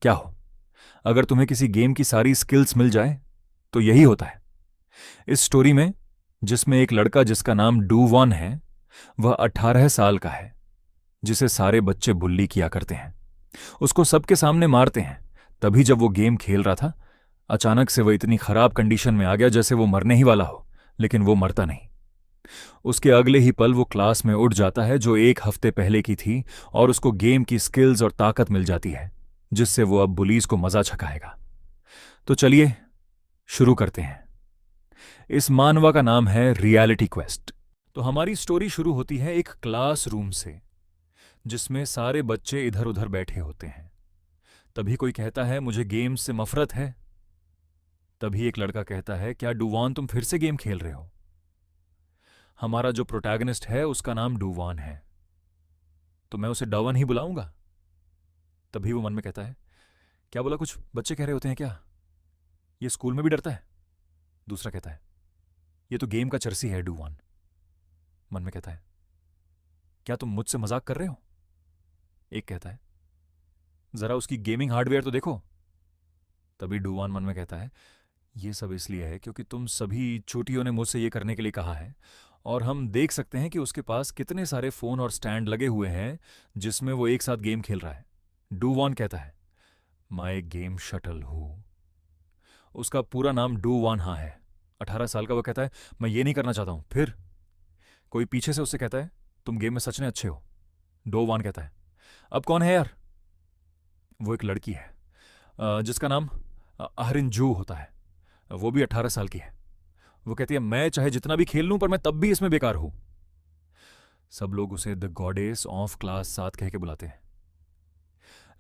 क्या हो, अगर तुम्हें किसी गेम की सारी स्किल्स मिल जाए तो यही होता है। इस स्टोरी में जिसमें एक लड़का जिसका नाम डू वॉन है, वह 18 साल का है, जिसे सारे बच्चे बुल्ली किया करते हैं, उसको सबके सामने मारते हैं। तभी जब वो गेम खेल रहा था, अचानक से वो इतनी खराब कंडीशन में आ गया जैसे वो मरने ही वाला हो, लेकिन वो मरता नहीं। उसके अगले ही पल वो क्लास में उठ जाता है जो एक हफ्ते पहले की थी, और उसको गेम की स्किल्स और ताकत मिल जाती है, जिससे वो अब बुलीज को मजा छकाएगा। तो चलिए शुरू करते हैं। इस मानवा का नाम है रियलिटी क्वेस्ट। तो हमारी स्टोरी शुरू होती है एक क्लासरूम से, जिसमें सारे बच्चे इधर उधर बैठे होते हैं। तभी कोई कहता है, मुझे गेम से नफरत है। तभी एक लड़का कहता है, क्या डूवान तुम फिर से गेम खेल रहे हो? हमारा जो प्रोटैगनिस्ट है उसका नाम डूवान है, तो मैं उसे डवन ही बुलाऊंगा। तभी वो मन में कहता है, क्या बोला, कुछ बच्चे कह रहे होते हैं क्या? ये स्कूल में भी डरता है? दूसरा कहता है, ये तो गेम का चर्सी है डूवान। मन में कहता है, क्या तुम मुझसे मजाक कर रहे हो? एक कहता है, जरा उसकी गेमिंग हार्डवेयर तो देखो। तभी डूवान मन में कहता है, ये सब इसलिए है क्योंकि तुम सभी चोटियों ने मुझसे ये करने के लिए कहा है, और हम देख सकते हैं कि उसके पास कितने सारे फोन और स्टैंड लगे हुए हैं जिसमें वो एक साथ गेम खेल रहा है। डूवान कहता है, मैं गेम शटल हूं। उसका पूरा नाम डूवान हा है। 18 साल का वो कहता है, मैं ये नहीं करना चाहता हूं। फिर कोई पीछे से उससे कहता है, तुम गेम में सच में अच्छे हो। डोवान कहता है, अब कौन है यार? वो एक लड़की है, जिसका नाम अहरिन होता है। वो भी 18 साल की है। वो कहती है, मैं चाहे जितना भी खेल लूं पर मैं तब भी इसमें बेकार हूं। सब लोग उसे द गॉडेस ऑफ क्लास 7 कह के बुलाते हैं।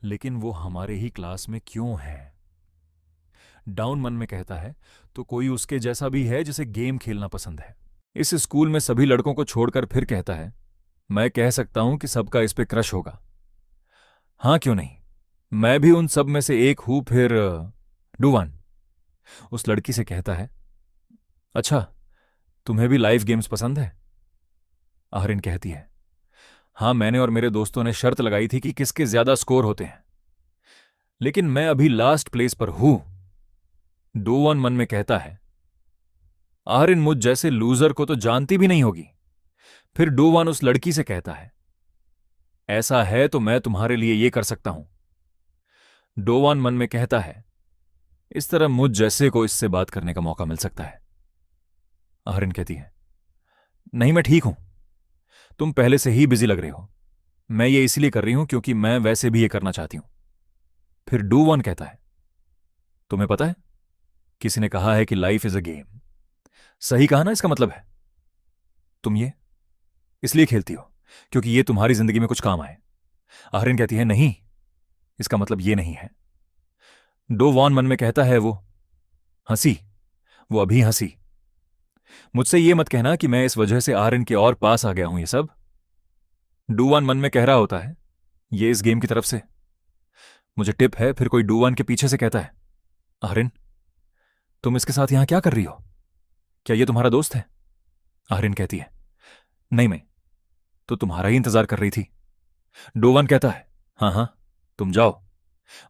लेकिन वो हमारे ही क्लास में क्यों है? डाउन मन में कहता है, तो कोई उसके जैसा भी है जिसे गेम खेलना पसंद है। इस स्कूल में सभी लड़कों को छोड़कर फिर कहता है, मैं कह सकता हूं कि सबका इस पे क्रश होगा। हां क्यों नहीं, मैं भी उन सब में से एक हूं। फिर डुवान उस लड़की से कहता है, अच्छा, तुम्हें भी लाइव गेम्स पसंद है? आहरिन कहती है, हां, मैंने और मेरे दोस्तों ने शर्त लगाई थी कि किसके ज्यादा स्कोर होते हैं, लेकिन मैं अभी लास्ट प्लेस पर हूं। डोवन मन में कहता है, आहरिन मुझ जैसे लूजर को तो जानती भी नहीं होगी। फिर डोवन उस लड़की से कहता है, ऐसा है तो मैं तुम्हारे लिए यह कर सकता हूं। डोवान मन में कहता है, इस तरह मुझ जैसे को इससे बात करने का मौका मिल सकता है। आहरिन कहती है, नहीं, मैं ठीक हूं, तुम पहले से ही बिजी लग रहे हो। मैं ये इसलिए कर रही हूं क्योंकि मैं वैसे भी ये करना चाहती हूं। फिर डूवन कहता है, तुम्हें पता है, किसी ने कहा है कि लाइफ इज अ गेम। सही कहा ना? इसका मतलब है तुम ये इसलिए खेलती हो क्योंकि ये तुम्हारी जिंदगी में कुछ काम आए। आहरिन कहती है, नहीं, इसका मतलब ये नहीं है। डो वॉन मन में कहता है, वो हंसी, वो अभी हंसी। मुझसे ये मत कहना कि मैं इस वजह से आहरिन के और पास आ गया हूं। ये सब डूवान मन में कह रहा होता है, ये इस गेम की तरफ से मुझे टिप है। फिर कोई डूवान के पीछे से कहता है, आहरिन, तुम इसके साथ यहां क्या कर रही हो? क्या ये तुम्हारा दोस्त है? आहरिन कहती है, नहीं, मैं तो तुम्हारा ही इंतजार कर रही थी। डोवान कहता है, हाँ हाँ, तुम जाओ,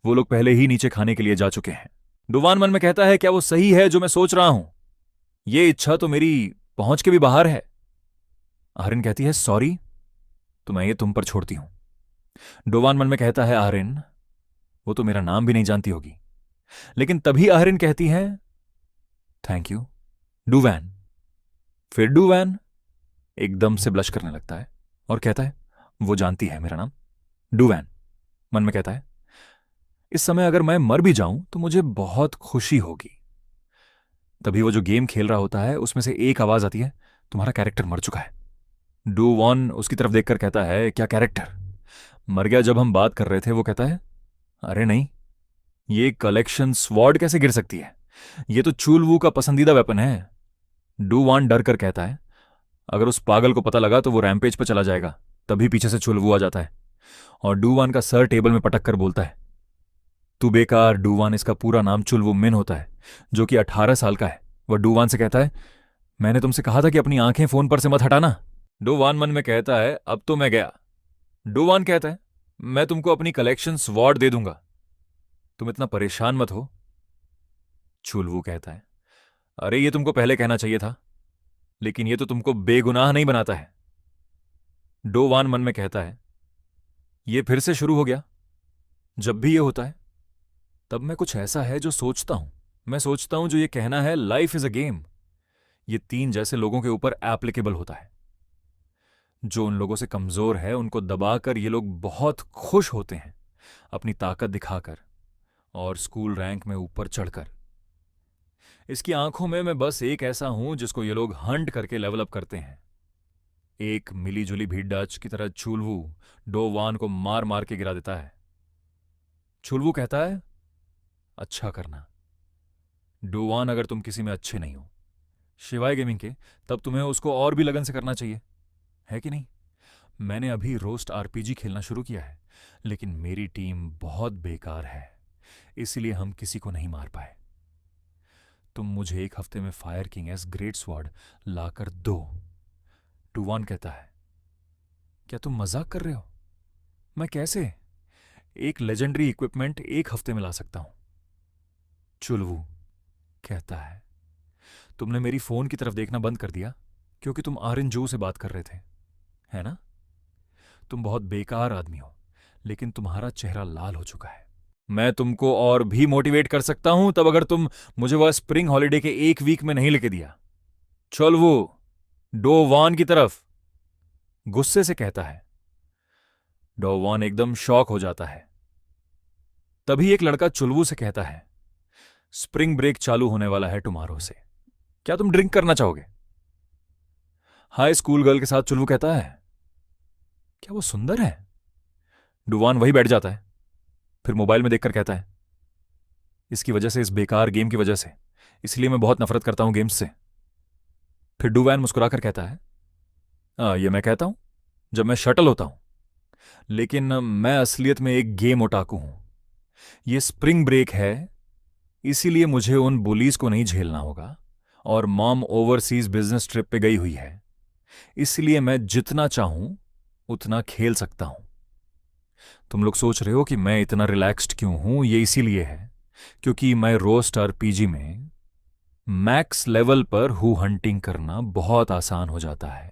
वो लोग पहले ही नीचे खाने के लिए जा चुके हैं। डोवान मन में कहता है, क्या वो सही है जो मैं सोच रहा हूं? ये इच्छा तो मेरी पहुंच के भी बाहर है। आहरिन कहती है, सॉरी, तो मैं ये तुम पर छोड़ती हूं। डोवान मन में कहता है, आहरिन, वो तो मेरा नाम भी नहीं जानती होगी। लेकिन तभी आहरिन कहती है, थैंक यू डूवैन। फिर डूवैन एकदम से ब्लश करने लगता है और कहता है, वो जानती है मेरा नाम। डूवैन मन में कहता है, इस समय अगर मैं मर भी जाऊं तो मुझे बहुत खुशी होगी। तभी वो जो गेम खेल रहा होता है उसमें से एक आवाज आती है, तुम्हारा कैरेक्टर मर चुका है। डू वॉन उसकी तरफ देखकर कहता है, क्या कैरेक्टर मर गया? जब हम बात कर रहे थे। वो कहता है, अरे नहीं, ये कलेक्शन स्वॉर्ड कैसे गिर सकती है? ये तो चूलवू का पसंदीदा वेपन है। डू वॉन डर कर कहता है, अगर उस पागल को पता लगा तो वो रैम्पेज पर चला जाएगा। तभी पीछे से चुलवू आ जाता है और डूवान का सर टेबल में पटक कर बोलता है, तू बेकार। डूवान, इसका पूरा नाम चुलवू मिन होता है, जो कि 18 साल का है। वह डूवान से कहता है, मैंने तुमसे कहा था कि अपनी आंखें फोन पर से मत हटाना। डूवान मन में कहता है, अब तो मैं गया। डूवान कहता है, मैं तुमको अपनी कलेक्शन स्वॉर्ड दे दूंगा। तुम इतना परेशान मत हो। चुलवू कहता है, अरे ये तुमको पहले कहना चाहिए था, लेकिन ये तो तुमको बेगुनाह नहीं बनाता है। डोवान मन में कहता है, ये फिर से शुरू हो गया। जब भी ये होता है तब मैं कुछ ऐसा है जो सोचता हूं। मैं सोचता हूं जो ये कहना है लाइफ इज अ गेम, ये तीन जैसे लोगों के ऊपर एप्लीकेबल होता है। जो उन लोगों से कमजोर है उनको दबाकर ये लोग बहुत खुश होते हैं, अपनी ताकत दिखाकर और स्कूल रैंक में ऊपर चढ़कर। इसकी आंखों में मैं बस एक ऐसा हूं जिसको ये लोग हंट करके लेवल अप करते हैं। एक मिलीजुली भीड़डाच की तरह चुलवू डोवान को मार मार के गिरा देता है। चुलवू कहता है, अच्छा करना डोवान, अगर तुम किसी में अच्छे नहीं हो शिवाय गेमिंग के, तब तुम्हें उसको और भी लगन से करना चाहिए, है कि नहीं? मैंने अभी रोस्ट आरपीजी खेलना शुरू किया है, लेकिन मेरी टीम बहुत बेकार है, इसलिए हम किसी को नहीं मार पाए। तुम मुझे एक हफ्ते में fire king's great sword लाकर दो। डुवान कहता है, क्या तुम मजाक कर रहे हो? मैं कैसे एक लेजेंडरी इक्विपमेंट एक हफ्ते में ला सकता हूं? चुलवू कहता है, तुमने मेरी फोन की तरफ देखना बंद कर दिया क्योंकि तुम आर्यन जो से बात कर रहे थे, है ना? तुम बहुत बेकार आदमी हो, लेकिन तुम्हारा चेहरा लाल हो चुका है। मैं तुमको और भी मोटिवेट कर सकता हूं तब अगर तुम मुझे वह स्प्रिंग हॉलिडे के एक वीक में नहीं लेके दिया। चुलवू डोवान की तरफ गुस्से से कहता है। डोवान एकदम शॉक हो जाता है। तभी एक लड़का चुलवू से कहता है, स्प्रिंग ब्रेक चालू होने वाला है टुमारो से, क्या तुम ड्रिंक करना चाहोगे? हाई स्कूल गर्ल के साथ चुलवू कहता है, क्या वो सुंदर है? डुवान वही बैठ जाता है, फिर मोबाइल में देखकर कहता है, इसकी वजह से, इस बेकार गेम की वजह से, इसलिए मैं बहुत नफरत करता हूं गेम्स से। फिर डुवैन मुस्कुराकर कहता है, ये मैं कहता हूं जब मैं शटल होता हूं, लेकिन मैं असलियत में एक गेम ओटाकू हूं। ये स्प्रिंग ब्रेक है, इसीलिए मुझे उन बुलीज को नहीं झेलना होगा, और मॉम ओवरसीज बिजनेस ट्रिप पे गई हुई है, इसलिए मैं जितना चाहूं उतना खेल सकता हूं। तुम लोग सोच रहे हो कि मैं इतना रिलैक्स्ड क्यों हूं? ये इसीलिए है क्योंकि मैं रोस्ट आरपीजी में मैक्स लेवल पर हु हंटिंग करना बहुत आसान हो जाता है।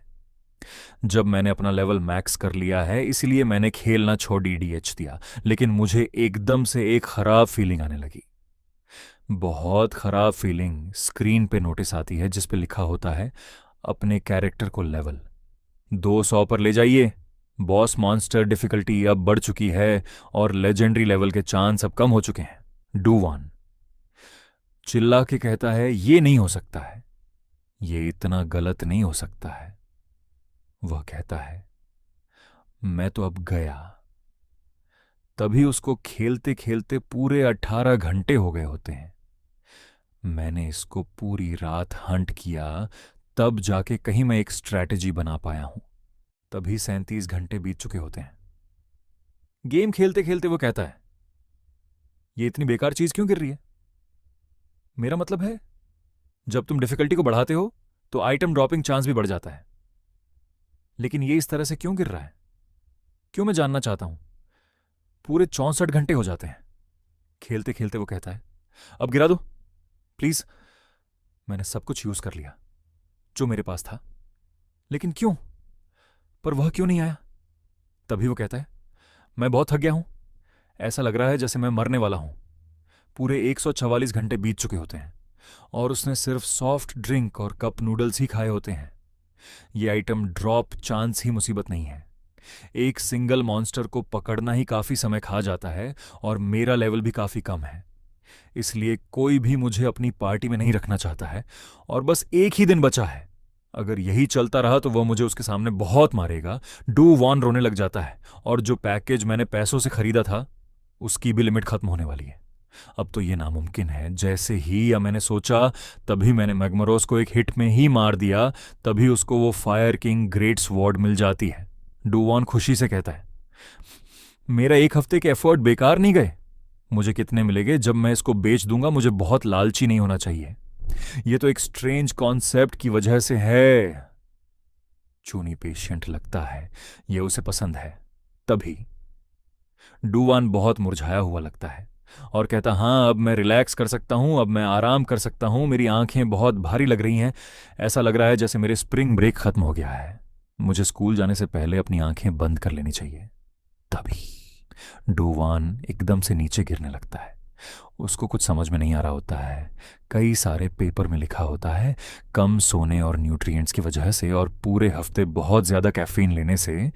जब मैंने अपना लेवल मैक्स कर लिया है इसलिए मैंने खेलना छोड़ डीडीएच दिया, लेकिन मुझे एकदम से एक खराब फीलिंग आने लगी। बहुत खराब फीलिंग स्क्रीन पे नोटिस आती है जिस पे लिखा होता है, अपने कैरेक्टर को लेवल 200 पर ले जाइए, बॉस मॉन्स्टर डिफिकल्टी अब बढ़ चुकी है और लेजेंडरी लेवल के चांस अब कम हो चुके हैं। डुवान चिल्ला के कहता है, ये नहीं हो सकता है, ये इतना गलत नहीं हो सकता है। वह कहता है, मैं तो अब गया। तभी उसको खेलते खेलते पूरे 18 घंटे हो गए होते हैं। मैंने इसको पूरी रात हंट किया, तब जाके कहीं मैं एक स्ट्रैटेजी बना पाया हूं। तभी 37 घंटे बीत चुके होते हैं। गेम खेलते खेलते वो कहता है, ये इतनी बेकार चीज क्यों गिर रही है? मेरा मतलब है, जब तुम डिफिकल्टी को बढ़ाते हो तो आइटम ड्रॉपिंग चांस भी बढ़ जाता है, लेकिन ये इस तरह से क्यों गिर रहा है? क्यों? मैं जानना चाहता हूं। पूरे 64 घंटे हो जाते हैं। खेलते खेलते वो कहता है, अब गिरा दो प्लीज। मैंने सब कुछ यूज कर लिया जो मेरे पास था, लेकिन क्यों? पर वह क्यों नहीं आया? तभी वो कहता है, मैं बहुत थक गया हूं, ऐसा लग रहा है जैसे मैं मरने वाला हूं। पूरे 144 घंटे बीत चुके होते हैं और उसने सिर्फ सॉफ्ट ड्रिंक और कप नूडल्स ही खाए होते हैं। ये आइटम ड्रॉप चांस ही मुसीबत नहीं है। एक सिंगल मॉन्स्टर को पकड़ना ही काफी समय खा जाता है और मेरा लेवल भी काफी कम है, इसलिए कोई भी मुझे अपनी पार्टी में नहीं रखना चाहता है और बस एक ही दिन बचा है। अगर यही चलता रहा तो वह मुझे उसके सामने बहुत मारेगा। डू वॉन रोने लग जाता है और जो पैकेज मैंने पैसों से खरीदा था उसकी भी लिमिट खत्म होने वाली है। अब तो यह नामुमकिन है। जैसे ही या मैंने सोचा तभी मैंने मैग्मरोस को एक हिट में ही मार दिया। तभी उसको वो फायर किंग ग्रेट स्वॉर्ड मिल जाती है। डूवॉन खुशी से कहता है, मेरा एक हफ्ते के एफर्ट बेकार नहीं गए। मुझे कितने मिलेंगे जब मैं इसको बेच दूंगा? मुझे बहुत लालची नहीं होना चाहिए। यह तो एक स्ट्रेंज कॉन्सेप्ट की वजह से है। चूनी पेशेंट लगता है, यह उसे पसंद है। तभी डूवान बहुत मुरझाया हुआ लगता है और कहता हाँ अब मैं रिलैक्स कर सकता हूँ, अब मैं आराम कर सकता हूँ, मेरी आंखें बहुत भारी लग रही हैं, ऐसा लग रहा है जैसे मेरे स्प्रिंग ब्रेक खत्म हो गया है, मुझे स्कूल जाने से पहले अपनी आंखें बंद कर लेनी चाहिए। तभी डूवान एकदम से नीचे गिरने लगता है। उसको कुछ समझ में नहीं आ रहा होता है। कई सारे पेपर में लिखा होता है कम सोने और न्यूट्रिएंट्स की वजह से और पूरे हफ्ते बहुत ज्यादा कैफीन लेने से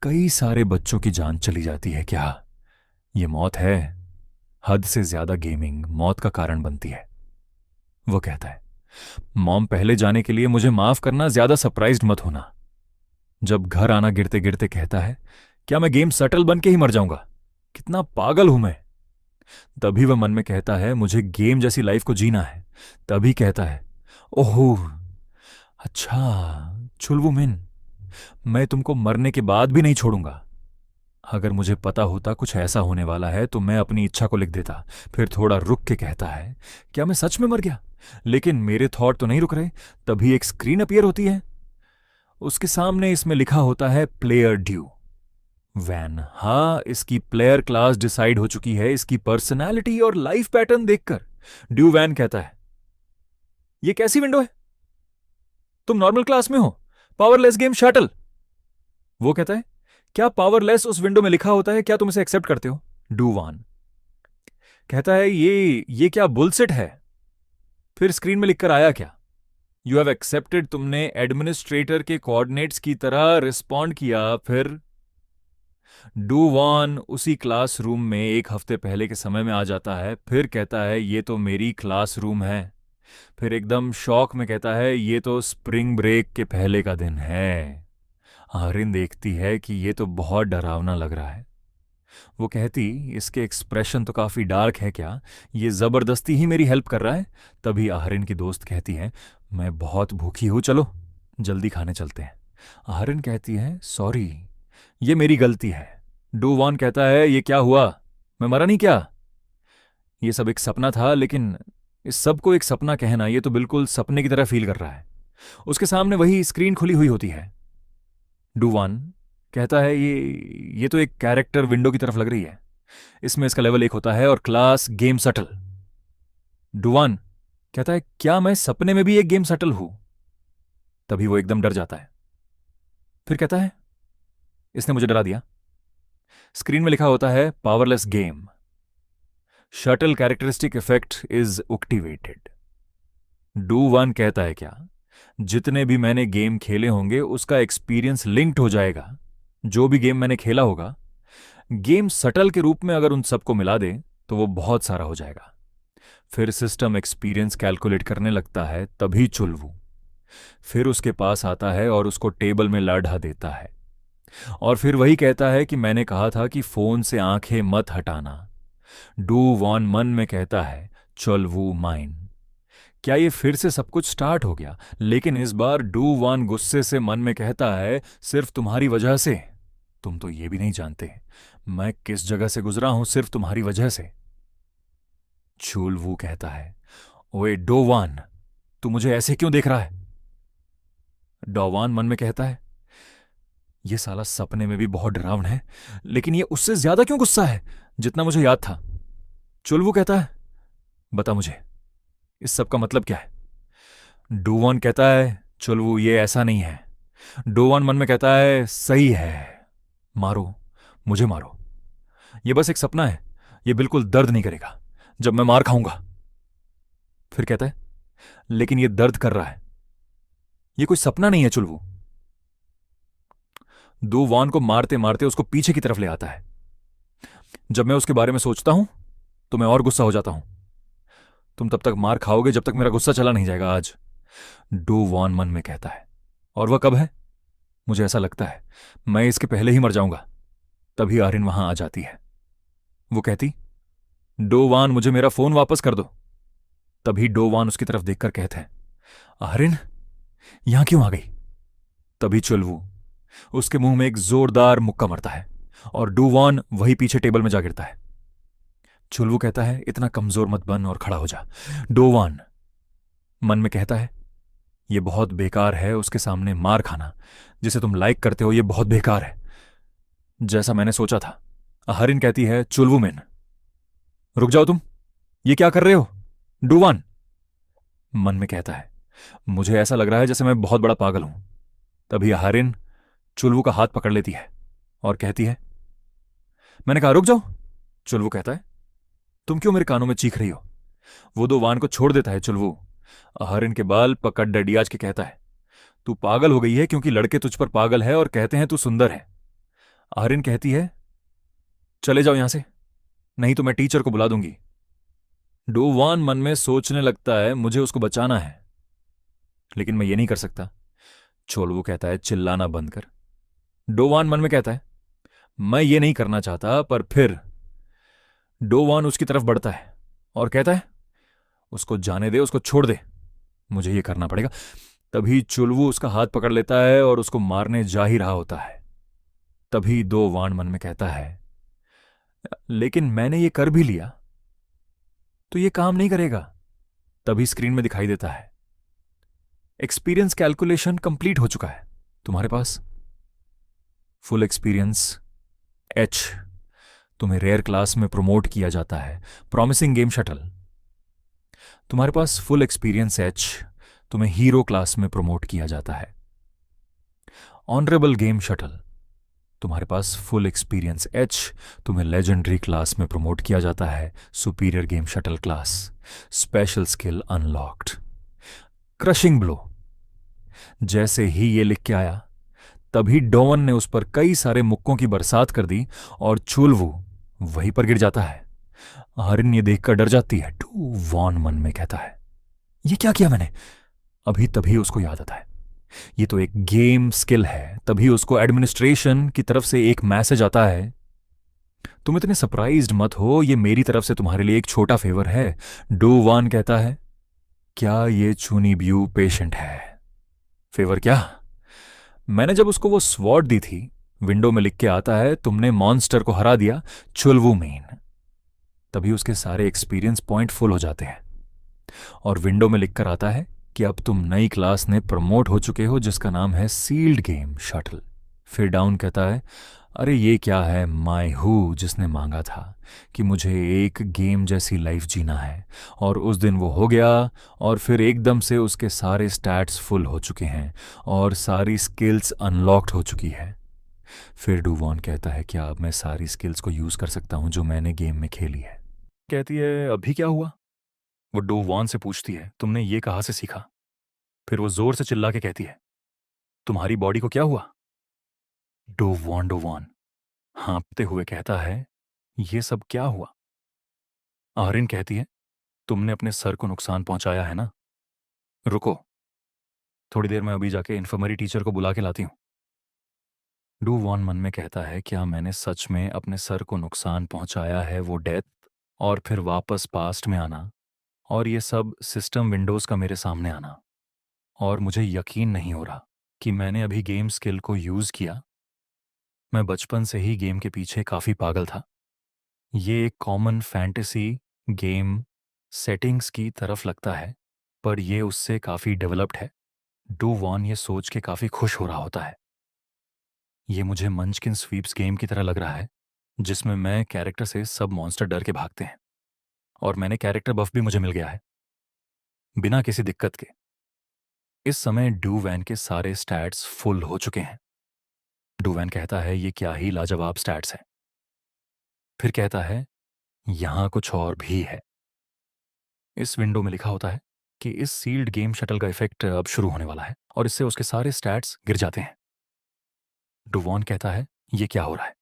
कई सारे बच्चों की जान चली जाती है। क्या ये मौत है? हद से ज्यादा गेमिंग मौत का कारण बनती है। वो कहता है मॉम पहले जाने के लिए मुझे माफ करना, ज्यादा सरप्राइज्ड मत होना। जब घर आना गिरते गिरते कहता है क्या मैं गेम सटल बन के ही मर जाऊंगा? कितना पागल हूं मैं। तभी वह मन में कहता है मुझे गेम जैसी लाइफ को जीना है। तभी कहता है ओहो अच्छा चुलवुमिन, मैं तुमको मरने के बाद भी नहीं छोड़ूंगा। अगर मुझे पता होता कुछ ऐसा होने वाला है तो मैं अपनी इच्छा को लिख देता। फिर थोड़ा रुक के कहता है क्या मैं सच में मर गया? लेकिन मेरे थॉट तो नहीं रुक रहे। तभी एक स्क्रीन अपीयर होती है। उसके सामने इसमें लिखा होता है प्लेयर ड्यू वैन। हाँ, इसकी प्लेयर क्लास डिसाइड हो चुकी है इसकी पर्सनालिटी और लाइफ पैटर्न देखकर। ड्यू वैन कहता है ये कैसी विंडो है? तुम नॉर्मल क्लास में हो। Powerless game shuttle. वो कहता है क्या पावरलेस उस विंडो में लिखा होता है? क्या तुम इसे एक्सेप्ट करते हो? डू वान कहता है ये क्या बुलसिट है? फिर स्क्रीन में लिखकर आया क्या? You have accepted. तुमने एडमिनिस्ट्रेटर के कोऑर्डिनेट्स की तरह रिस्पॉन्ड किया। फिर डू वॉन उसी क्लासरूम में एक हफ्ते पहले के समय में आ जाता है। फिर कहता है ये तो मेरी क्लासरूम है। फिर एकदम शॉक में कहता है ये तो स्प्रिंग ब्रेक के पहले का दिन है। आर्यन देखती है कि ये तो बहुत डरावना लग रहा है। वो कहती इसके एक्सप्रेशन तो काफी डार्क है, क्या ये जबरदस्ती ही मेरी हेल्प कर रहा है? तभी आर्यन की दोस्त कहती है मैं बहुत भूखी हूं, चलो जल्दी खाने चलते हैं। आर्यन कहती है सॉरी ये मेरी गलती है। डू वॉन कहता है ये क्या हुआ? मैं मरा नहीं क्या? ये सब एक सपना था। लेकिन इस सब को एक सपना कहना ये तो बिल्कुल सपने की तरह फील कर रहा है। उसके सामने वही स्क्रीन खुली हुई होती है। डू वॉन कहता है ये तो एक कैरेक्टर विंडो की तरफ लग रही है। इसमें इसका लेवल 1 होता है और क्लास गेम सटल। डू वॉन कहता है क्या मैं सपने में भी एक गेम सटल हूं? तभी वो एकदम डर जाता है। फिर कहता है इसने मुझे डरा दिया। स्क्रीन में लिखा होता है powerless game shuttle characteristic effect is activated. Do one कहता है क्या जितने भी मैंने गेम खेले होंगे उसका एक्सपीरियंस लिंक्ड हो जाएगा। जो भी गेम मैंने खेला होगा गेम सटल के रूप में अगर उन सबको मिला दे तो वो बहुत सारा हो जाएगा। फिर सिस्टम एक्सपीरियंस कैलकुलेट करने लगता है। तभी चुलवू फिर उसके पास आता है और उसको टेबल में लाढ़ा देता है। और फिर वही कहता है कि मैंने कहा था कि फोन से आंखें मत हटाना। डू वॉन मन में कहता है चल वो माइन। क्या ये फिर से सब कुछ स्टार्ट हो गया? लेकिन इस बार डू वॉन गुस्से से मन में कहता है सिर्फ तुम्हारी वजह से। तुम तो ये भी नहीं जानते मैं किस जगह से गुजरा हूं सिर्फ तुम्हारी वजह से। चूल वू कहता है ओए डोवान तू मुझे ऐसे क्यों देख रहा है? डोवान मन में कहता है ये साला सपने में भी बहुत डरावना है, लेकिन ये उससे ज्यादा क्यों गुस्सा है जितना मुझे याद था। चुलवू कहता है बता मुझे इस सब का मतलब क्या है? डोवान कहता है चुलवू ये ऐसा नहीं है। डोवान मन में कहता है सही है, मारो मुझे मारो, ये बस एक सपना है, ये बिल्कुल दर्द नहीं करेगा जब मैं मार खाऊंगा। फिर कहता है लेकिन ये दर्द कर रहा है, ये कोई सपना नहीं है। चुलवू दो वॉन को मारते मारते उसको पीछे की तरफ ले आता है। जब मैं उसके बारे में सोचता हूं तो मैं और गुस्सा हो जाता हूं। तुम तब तक मार खाओगे जब तक मेरा गुस्सा चला नहीं जाएगा आज। डो वॉन मन में कहता है और वह कब है? मुझे ऐसा लगता है मैं इसके पहले ही मर जाऊंगा। तभी आर्यन वहां आ जाती है। वो कहती डो वान मुझे मेरा फोन वापस कर दो। तभी डो वान उसकी तरफ देखकर कहते हैं आर्यन यहां क्यों आ गई? तभी चुलवू उसके मुंह में एक जोरदार मुक्का मरता है और डू वॉन वही पीछे टेबल में जा गिरता है। चुलवू कहता है इतना कमजोर मत बन और खड़ा हो जा। डो वॉन मन में कहता है यह बहुत बेकार है, उसके सामने मार खाना जिसे तुम लाइक करते हो यह बहुत बेकार है, जैसा मैंने सोचा था। हरिन कहती है चुलवू मेन रुक जाओ तुम, ये क्या कर रहे हो? डूवान मन में कहता है। मुझे ऐसा लग रहा है जैसे मैं बहुत बड़ा पागल हूं। तभी हारिन चुलवू का हाथ पकड़ लेती है और कहती है। मैंने कहा रुक जाओ। चुलवू कहता है, तुम क्यों मेरे कानों में चीख रही हो? वो दो वान को छोड़ देता है चुलवू। हारिन के बाल पकड़ डडियाज के कहता है, तू पागल हो गई है क्योंकि लड़के तुझ पर पागल है और कहते हैं तू सुंदर है। हारिन कहती है, चले जाओ यहां से, नहीं तो मैं टीचर को बुला दूंगी। डोवान मन में सोचने लगता है मुझे उसको बचाना है, लेकिन मैं ये नहीं कर सकता। चोलवू कहता है, चिल्लाना बंद कर। डोवान मन में कहता है, मैं ये नहीं करना चाहता, पर फिर डोवान उसकी तरफ बढ़ता है और कहता है, उसको जाने दे, उसको छोड़ दे, मुझे ये करना पड़ेगा। तभी चुलवू उसका हाथ पकड़ लेता है और उसको मारने जा ही रहा होता है। तभी दो वाण मन में कहता है, लेकिन मैंने ये कर भी लिया तो ये काम नहीं करेगा। तभी स्क्रीन में दिखाई देता है, एक्सपीरियंस कैलकुलेशन कंप्लीट हो चुका है तुम्हारे पास। फुल एक्सपीरियंस एच, तुम्हें रेयर क्लास में प्रमोट किया जाता है। प्रॉमिसिंग गेम शटल, तुम्हारे पास फुल एक्सपीरियंस एच, तुम्हें हीरो क्लास में प्रमोट किया जाता है। ऑनरेबल गेम शटल, तुम्हारे पास फुल एक्सपीरियंस एच, तुम्हें लेजेंडरी क्लास में प्रमोट किया जाता है। Superior game shuttle class, special skill unlocked. Crushing blow, जैसे ही ये लिख के आया तभी डोवन ने उस पर कई सारे मुक्कों की बरसात कर दी और चुलवू वहीं पर गिर जाता है। हरिन ये देखकर डर जाती है। टू वॉन मन में कहता है, ये क्या किया मैंने? अभी तभी उसको याद आता है, ये तो एक गेम स्किल है। तभी उसको एडमिनिस्ट्रेशन की तरफ से एक मैसेज आता है, तुम इतने सरप्राइज्ड मत हो, ये मेरी तरफ से तुम्हारे लिए एक छोटा फेवर है। डू वान कहता है, क्या ये चुनी ब्यू पेशेंट है? फेवर क्या? मैंने जब उसको वो स्वॉर्ड दी थी, विंडो में लिख के आता है, तुमने मॉन्स्टर को हरा दिया, चुलवू मेन। तभी उसके सारे एक्सपीरियंस पॉइंट फुल हो जाते हैं और विंडो में लिखकर आता है कि अब तुम नई क्लास ने प्रमोट हो चुके हो जिसका नाम है सील्ड गेम शटल। फिर डाउन कहता है, अरे ये क्या है, माय हु जिसने मांगा था कि मुझे एक गेम जैसी लाइफ जीना है, और उस दिन वो हो गया। और फिर एकदम से उसके सारे स्टैट्स फुल हो चुके हैं और सारी स्किल्स अनलॉक्ड हो चुकी है। फिर डूवॉन कहता है, क्या अब मैं सारी स्किल्स को यूज कर सकता हूं जो मैंने गेम में खेली है? कहती है, अभी क्या हुआ? वो डूवॉन से पूछती है, तुमने ये कहाँ से सीखा? फिर वो जोर से चिल्ला के कहती है, तुम्हारी बॉडी को क्या हुआ? डोवॉन हाँफते हुए कहता है, ये सब क्या हुआ? आरिन कहती है, तुमने अपने सर को नुकसान पहुंचाया है ना? रुको, थोड़ी देर में अभी जाके इन्फर्मरी टीचर को बुला के लाती हूं। डूवॉन मन में कहता है, क्या मैंने सच में अपने सर को नुकसान पहुंचाया है? वो डेथ और फिर वापस पास्ट में आना और ये सब सिस्टम विंडोज का मेरे सामने आना, और मुझे यकीन नहीं हो रहा कि मैंने अभी गेम स्किल को यूज किया। मैं बचपन से ही गेम के पीछे काफी पागल था। ये एक कॉमन फैंटेसी गेम सेटिंग्स की तरफ लगता है, पर यह उससे काफी डेवलप्ड है। डू वॉन ये सोच के काफी खुश हो रहा होता है। ये मुझे मंचकिन स्वीप्स गेम की तरह लग रहा है जिसमें मैं कैरेक्टर से सब मॉन्स्टर डर के भागते हैं, और मैंने कैरेक्टर बफ भी मुझे मिल गया है बिना किसी दिक्कत के। इस समय डू वैन के सारे स्टैट्स फुल हो चुके हैं। डू वैन कहता है, ये क्या ही लाजवाब स्टैट्स हैं। फिर कहता है, यहां कुछ और भी है। इस विंडो में लिखा होता है कि इस सील्ड गेम शटल का इफेक्ट अब शुरू होने वाला है और इससे उसके सारे स्टैट्स गिर जाते हैं। डुवॉन कहता है, ये क्या हो रहा है?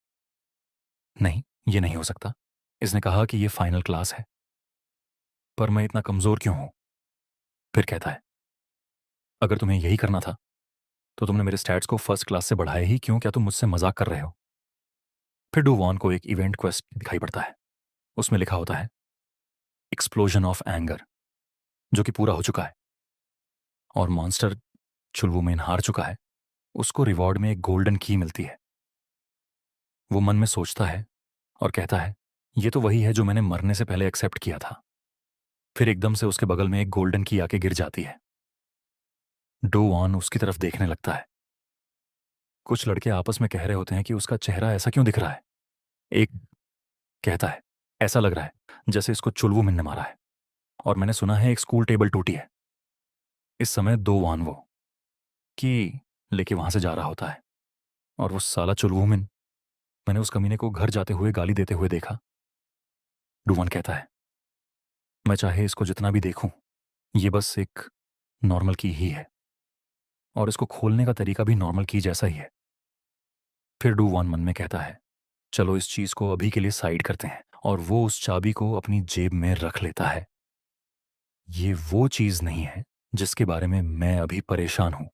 नहीं, ये नहीं हो सकता। इसने कहा कि ये फाइनल क्लास है, पर मैं इतना कमजोर क्यों हूं? फिर कहता है, अगर तुम्हें यही करना था तो तुमने मेरे स्टैट्स को फर्स्ट क्लास से बढ़ाया ही क्यों? क्या तुम मुझसे मजाक कर रहे हो? फिर डुवॉन को एक इवेंट क्वेस्ट दिखाई पड़ता है। उसमें लिखा होता है, एक्सप्लोजन ऑफ एंगर, जो कि पूरा हो चुका है और मॉन्स्टर चुलवुमेन हार चुका है। उसको रिवॉर्ड में एक गोल्डन की मिलती है। वो मन में सोचता है और कहता है, ये तो वही है जो मैंने मरने से पहले एक्सेप्ट किया था। फिर एकदम से उसके बगल में एक गोल्डन की आके गिर जाती है। डो ऑन उसकी तरफ देखने लगता है। कुछ लड़के आपस में कह रहे होते हैं कि उसका चेहरा ऐसा क्यों दिख रहा है। एक कहता है, ऐसा लग रहा है जैसे इसको चुलवुमिन ने मारा है। और मैंने सुना है एक स्कूल टेबल टूटी है। इस समय दो वान वो कि लेके वहां से जा रहा होता है, और वो साला चुलवुमिन, मैंने उस कमीने को घर जाते हुए गाली देते हुए देखा। डुवान कहता है, मैं चाहे इसको जितना भी देखूं, ये बस एक नॉर्मल की ही है, और इसको खोलने का तरीका भी नॉर्मल की जैसा ही है। फिर डुवान मन में कहता है, चलो इस चीज को अभी के लिए साइड करते हैं, और वो उस चाबी को अपनी जेब में रख लेता है। ये वो चीज नहीं है जिसके बारे में मैं अभी परेशान हूं।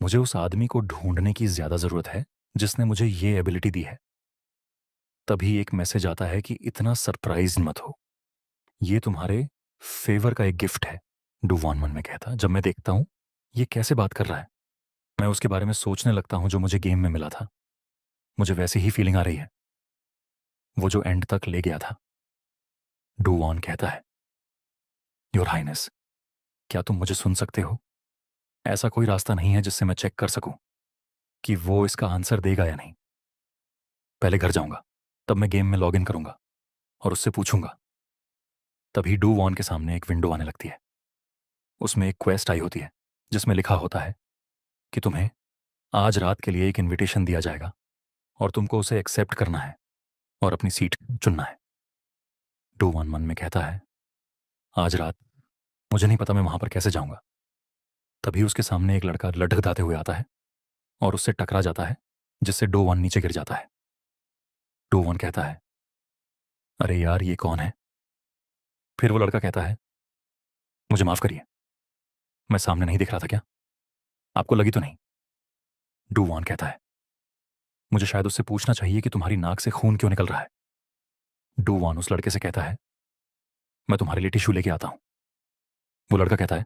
मुझे उस आदमी को ढूंढने की ज्यादा जरूरत है जिसने मुझे ये एबिलिटी दी है। तभी एक मैसेज आता है कि इतना सरप्राइज मत हो, ये तुम्हारे फेवर का एक गिफ्ट है। डुवान मन में कहता, जब मैं देखता हूं ये कैसे बात कर रहा है, मैं उसके बारे में सोचने लगता हूं जो मुझे गेम में मिला था। मुझे वैसी ही फीलिंग आ रही है, वो जो एंड तक ले गया था। डुवान कहता है, योर हाइनेस, क्या तुम मुझे सुन सकते हो? ऐसा कोई रास्ता नहीं है जिससे मैं चेक कर सकूं कि वो इसका आंसर देगा या नहीं। पहले घर जाऊंगा, तब मैं गेम में लॉग इन करूंगा और उससे पूछूंगा। तभी डू वॉन के सामने एक विंडो आने लगती है। उसमें एक क्वेस्ट आई होती है जिसमें लिखा होता है कि तुम्हें आज रात के लिए एक इनविटेशन दिया जाएगा और तुमको उसे एक्सेप्ट करना है और अपनी सीट चुनना है। डू वॉन मन में कहता है, आज रात मुझे नहीं पता मैं वहां पर कैसे जाऊंगा। तभी उसके सामने एक लड़का लटखदाते हुए आता है और उससे टकरा जाता है, जिससे डो वन नीचे गिर जाता है। डो वन कहता है, अरे यार ये कौन है? फिर वो लड़का कहता है, मुझे माफ करिए, मैं सामने नहीं दिख रहा था क्या? आपको लगी तो नहीं? डू वन कहता है, मुझे शायद उससे पूछना चाहिए कि तुम्हारी नाक से खून क्यों निकल रहा है। डू वन उस लड़के से कहता है, मैं तुम्हारे लिए टिश्यू लेके आता हूं। वो लड़का कहता है,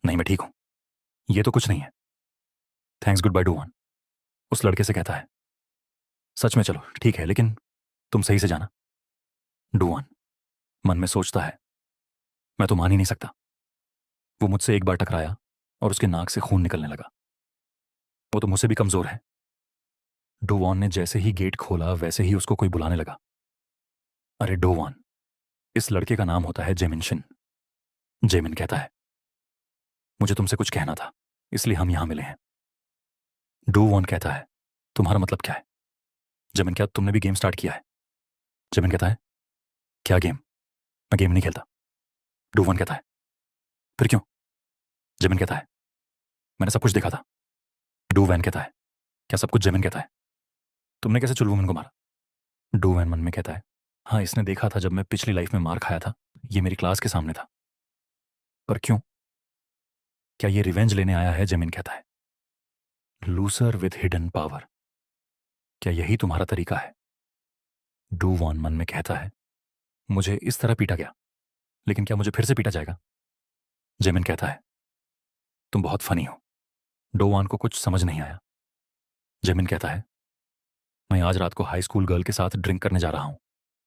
नहीं मैं ठीक हूं, ये तो कुछ नहीं है। थैंक्स, गुड बाय डू वन उस लड़के से कहता है, सच में चलो ठीक है, लेकिन तुम सही से जाना। डू वन मन में सोचता है, मैं तो मान ही नहीं सकता, वो मुझसे एक बार टकराया और उसके नाक से खून निकलने लगा। वो तो मुझसे भी कमजोर है। डोवान ने जैसे ही गेट खोला वैसे ही उसको कोई बुलाने लगा। अरे डोवान, इस लड़के का नाम होता है जेमिनशिन। जेमिन कहता है, मुझे तुमसे कुछ कहना था, इसलिए हम यहां मिले हैं। डोवान कहता है, तुम्हारा मतलब क्या है? जेमिन, क्या तुमने भी गेम स्टार्ट किया है? जेमिन कहता है, क्या गेम? मैं गेम नहीं खेलता। डोवान कहता है, फिर क्यों? जेमिन कहता है, मैंने सब कुछ देखा था। डोवैन कहता है, क्या सब कुछ? जेमिन कहता है, तुमने कैसे चुलवुमन को मारा? डोवैन मन में कहता है, हाँ इसने देखा था जब मैं पिछली लाइफ में मार खाया था, ये मेरी क्लास के सामने था। पर क्यों? क्या ये रिवेंज लेने आया है? जेमिन कहता है, लूसर विथ हिडन पावर, क्या यही तुम्हारा तरीका है? डूवॉन मन में कहता है, मुझे इस तरह पीटा गया, लेकिन क्या मुझे फिर से पीटा जाएगा? जेमिन कहता है, तुम बहुत फनी हो। डोवान को कुछ समझ नहीं आया। जेमिन कहता है, मैं आज रात को हाई स्कूल गर्ल के साथ ड्रिंक करने जा रहा हूं,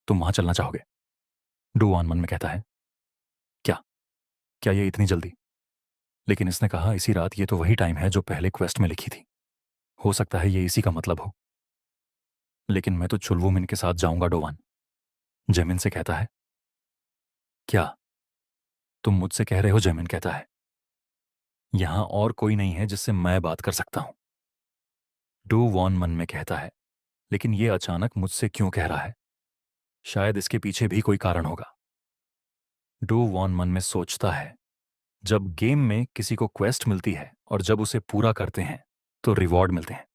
तुम वहां चलना चाहोगे? डोवान मन में कहता है, क्या? क्या ये इतनी जल्दी? लेकिन इसने कहा इसी रात, ये तो वही टाइम है जो पहले क्वेस्ट में लिखी थी। हो सकता है ये इसी का मतलब हो। लेकिन मैं तो चुलवुमिन के साथ जाऊंगा। डोवान जेमिन से कहता है, क्या तुम मुझसे कह रहे हो? जेमिन कहता है, यहां और कोई नहीं है जिससे मैं बात कर सकता हूं। डो वॉन मन में कहता है, लेकिन ये अचानक मुझसे क्यों कह रहा है? शायद इसके पीछे भी कोई कारण होगा। डो वॉन मन में सोचता है, जब गेम में किसी को क्वेस्ट मिलती है और जब उसे पूरा करते हैं तो रिवॉर्ड मिलते हैं,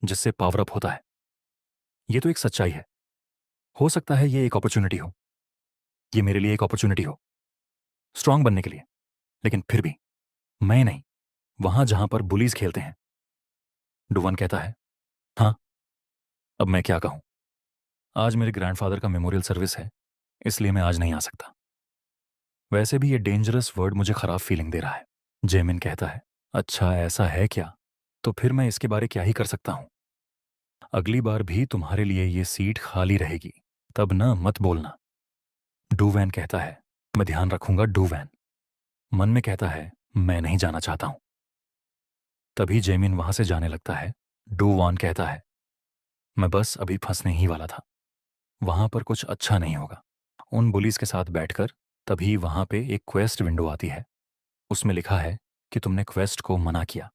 जिससे पावर अप होता है। ये तो एक सच्चाई है। हो सकता है ये एक अपॉर्चुनिटी हो, ये मेरे लिए एक अपॉर्चुनिटी हो स्ट्रांग बनने के लिए, लेकिन फिर भी मैं नहीं, वहां जहां पर बुलीज खेलते हैं। डुवन कहता है, हाँ, अब मैं क्या कहूं? आज मेरे ग्रैंडफादर का मेमोरियल सर्विस है, इसलिए मैं आज नहीं आ सकता। वैसे भी ये डेंजरस वर्ड मुझे खराब फीलिंग दे रहा है। जेमिन कहता है, अच्छा ऐसा है क्या? तो फिर मैं इसके बारे क्या ही कर सकता हूं? अगली बार भी तुम्हारे लिए ये सीट खाली रहेगी, तब ना मत बोलना। डूवैन कहता है, मैं ध्यान रखूंगा। डूवैन मन में कहता है, मैं नहीं जाना चाहता हूं। तभी जेमिन वहां से जाने लगता है। डूवान कहता है, मैं बस अभी फंसने ही वाला था, वहां पर कुछ अच्छा नहीं होगा। उन बुलीज के साथ बैठकर तभी वहां पे एक क्वेस्ट विंडो आती है। उसमें लिखा है कि तुमने क्वेस्ट को मना किया,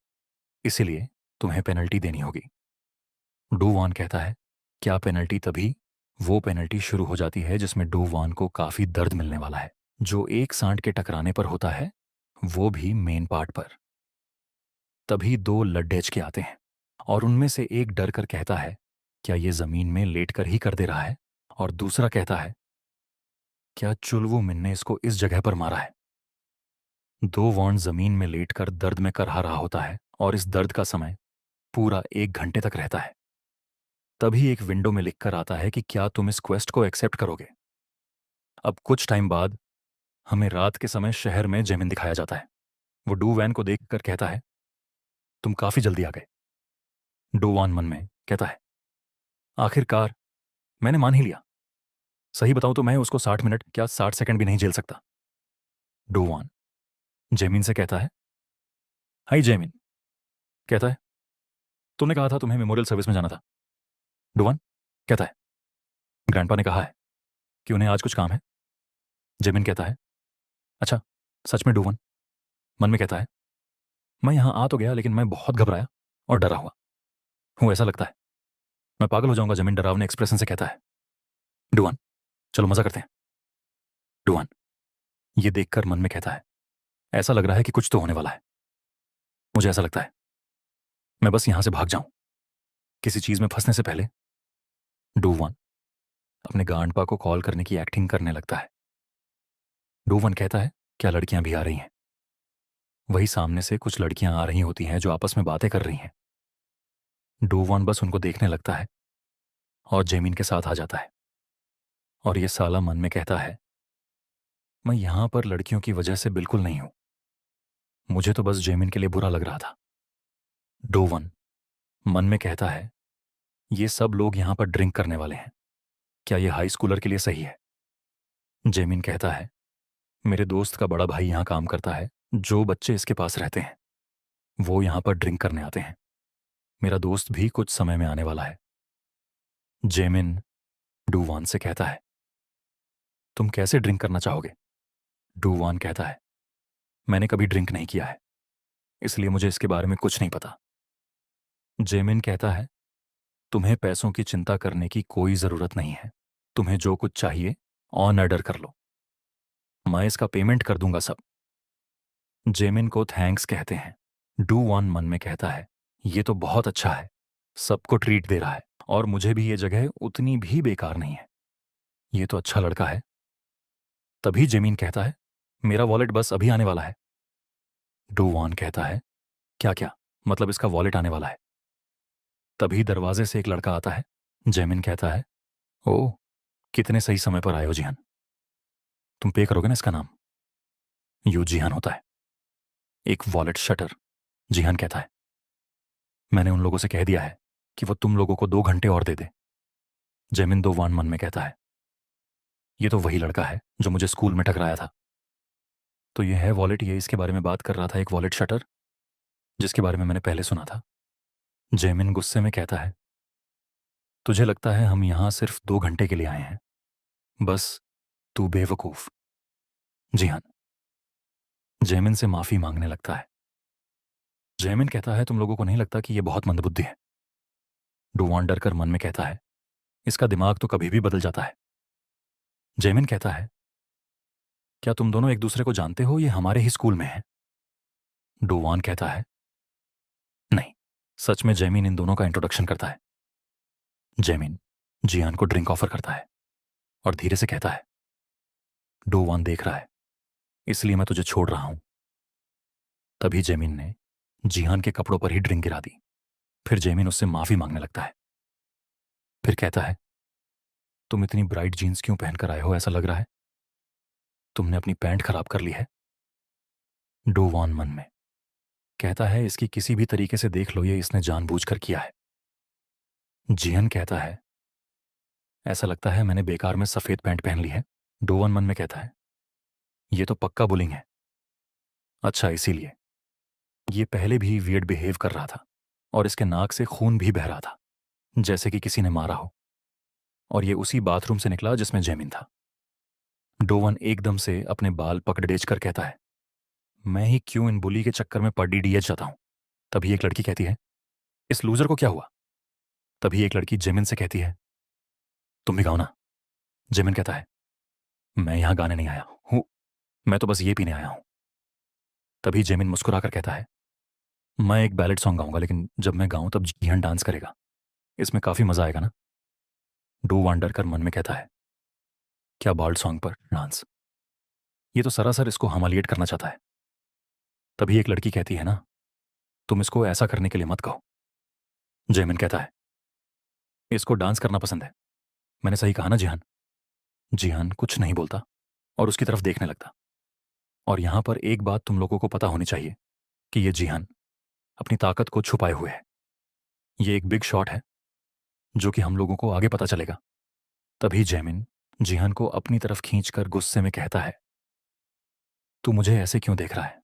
इसीलिए तुम्हें पेनल्टी देनी होगी। डू वॉन कहता है, क्या पेनल्टी? तभी वो पेनल्टी शुरू हो जाती है जिसमें डू वॉन को काफी दर्द मिलने वाला है, जो एक सांड के टकराने पर होता है, वो भी मेन पार्ट पर। तभी दो लड्डेज के आते हैं और उनमें से एक डर कर कहता है, क्या ये जमीन में लेट कर ही कर दे रहा है? और दूसरा कहता है, क्या चुलवू मिन ने इसको इस जगह पर मारा है? दो वॉन जमीन में लेटकर दर्द में करहा रहा होता है और इस दर्द का समय पूरा 1 घंटे तक रहता है। तभी एक विंडो में लिखकर आता है कि क्या तुम इस क्वेस्ट को एक्सेप्ट करोगे? अब कुछ टाइम बाद हमें रात के समय शहर में जेमिन दिखाया जाता है। वो डू वैन को देखकर कहता है, तुम काफी जल्दी आ गए। डू वॉन मन में कहता है, आखिरकार मैंने मान ही लिया। सही बताऊं तो मैं उसको 60 मिनट क्या 60 सेकंड भी नहीं झेल सकता। डू वॉन जेमिन से कहता है, हाय जेमिन। कहता है, तुमने कहा था तुम्हें मेमोरियल सर्विस में जाना था। डू वॉन कहता है, ग्रैंडपा ने कहा है कि उन्हें आज कुछ काम है। जेमिन कहता है, अच्छा, सच में? डू वॉन मन में कहता है, मैं यहां आ तो गया लेकिन मैं बहुत घबराया और डरा हुआ हूं, ऐसा लगता है मैं पागल हो जाऊंगा। जमीन डरावने एक्सप्रेशन से कहता है, डू वॉन चलो मजा करते हैं। डू वॉन ये देखकर मन में कहता है, ऐसा लग रहा है कि कुछ तो होने वाला है। मुझे ऐसा लगता है मैं बस यहां से भाग जाऊं किसी चीज में फंसने से पहले। डू वॉन अपने गांडपा को कॉल करने की एक्टिंग करने लगता है। डू वॉन कहता है, क्या लड़कियां भी आ रही हैं? वही सामने से कुछ लड़कियां आ रही होती हैं जो आपस में बातें कर रही हैं। डू वॉन बस उनको देखने लगता है और जेमिन के साथ आ जाता है और ये साला मन में कहता है, मैं यहां पर लड़कियों की वजह से बिल्कुल नहीं हूं, मुझे तो बस जेमिन के लिए बुरा लग रहा था। डू वॉन मन में कहता है, ये सब लोग यहां पर ड्रिंक करने वाले हैं, क्या ये हाई स्कूलर के लिए सही है? जेमिन कहता है, मेरे दोस्त का बड़ा भाई यहां काम करता है, जो बच्चे इसके पास रहते हैं वो यहां पर ड्रिंक करने आते हैं। मेरा दोस्त भी कुछ समय में आने वाला है। जेमिन डू वॉन से कहता है, तुम कैसे ड्रिंक करना चाहोगे? डू वॉन कहता है, मैंने कभी ड्रिंक नहीं किया है, इसलिए मुझे इसके बारे में कुछ नहीं पता। जेमिन कहता है, तुम्हें पैसों की चिंता करने की कोई जरूरत नहीं है, तुम्हें जो कुछ चाहिए ऑन ऑर्डर कर लो, मैं इसका पेमेंट कर दूंगा सब। जेमिन को थैंक्स कहते हैं। डू वॉन मन में कहता है, ये तो बहुत अच्छा है, सबको ट्रीट दे रहा है और मुझे भी ये जगह उतनी भी बेकार नहीं है, ये तो अच्छा लड़का है। तभी जेमिन कहता है, मेरा वॉलेट बस अभी आने वाला है। डू वॉन कहता है, क्या क्या मतलब इसका वॉलेट आने वाला है? तभी दरवाजे से एक लड़का आता है। जेमिन कहता है, ओह, कितने सही समय पर आए हो जिहान, तुम पे करोगे ना इसका नाम? यू जिहान होता है। एक वॉलेट शटर। जिहान कहता है, मैंने उन लोगों से कह दिया है कि वो तुम लोगों को 2 घंटे और दे दे। जेमिन दो वान मन में कहता है, ये तो वही लड़का है जो मुझे स्कूल में टकराया था। तो ये है वॉलेट, ये इसके बारे में बात कर रहा था, एक वॉलेट शटर जिसके बारे में मैंने पहले सुना था। जेमिन गुस्से में कहता है, तुझे लगता है हम यहां सिर्फ 2 घंटे के लिए आए हैं? बस तू बेवकूफ। जी हाँ। जेमिन से माफी मांगने लगता है। जेमिन कहता है, तुम लोगों को नहीं लगता कि ये बहुत मंदबुद्धि है? डुवान डर कर मन में कहता है, इसका दिमाग तो कभी भी बदल जाता है। जेमिन कहता है, क्या तुम दोनों एक दूसरे को जानते हो? ये हमारे ही स्कूल में है। डुवान कहता है, नहीं। सच में जेमिन इन दोनों का इंट्रोडक्शन करता है। जेमिन जियान को ड्रिंक ऑफर करता है और धीरे से कहता है, डोवान देख रहा है इसलिए मैं तुझे छोड़ रहा हूं। तभी जेमिन ने जिहान के कपड़ों पर ही ड्रिंक गिरा दी। फिर जेमिन उससे माफी मांगने लगता है। फिर कहता है, तुम इतनी ब्राइट जीन्स क्यों पहनकर आए हो? ऐसा लग रहा है तुमने अपनी पैंट खराब कर ली है। डोवान मन में कहता है, इसकी किसी भी तरीके से देख लो, ये इसने जानबूझकर किया है। जिहन कहता है, ऐसा लगता है मैंने बेकार में सफेद पैंट पहन ली है। डोवन मन में कहता है, ये तो पक्का बुलिंग है। अच्छा, इसीलिए ये पहले भी वियर्ड बिहेव कर रहा था और इसके नाक से खून भी बह रहा था, जैसे कि किसी ने मारा हो। और ये उसी बाथरूम से निकला जिसमें जेमिन था। डोवन एकदम से अपने बाल पकड़ेज कर कहता है, मैं ही क्यों इन बुली के चक्कर में पढ़ डीएच जाता हूं। तभी एक लड़की कहती है, इस लूजर को क्या हुआ। तभी एक लड़की जेमिन से कहती है, तुम भी गाओ ना। जेमिन कहता है, मैं यहां गाने नहीं आया हूं, मैं तो बस ये पीने आया हूं। तभी जेमिन मुस्कुराकर कहता है, मैं एक बैलेड सॉन्ग गाऊंगा, लेकिन जब मैं गाऊं तब जीहन डांस करेगा, इसमें काफी मजा आएगा ना। डू वांडर कर मन में कहता है, क्या बाल्ड सॉन्ग पर डांस, ये तो सरासर इसको हमालिएट करना चाहता है। तभी एक लड़की कहती है ना, तुम इसको ऐसा करने के लिए मत कहो। जेमिन कहता है, इसको डांस करना पसंद है, मैंने सही कहा ना जिहान। जिहान कुछ नहीं बोलता और उसकी तरफ देखने लगता। और यहां पर एक बात तुम लोगों को पता होनी चाहिए कि ये जिहान अपनी ताकत को छुपाए हुए है। ये एक बिग शॉट है जो कि हम लोगों को आगे पता चलेगा। तभी जेमिन जिहान को अपनी तरफ खींचकर गुस्से में कहता है, तू मुझे ऐसे क्यों देख रहा है।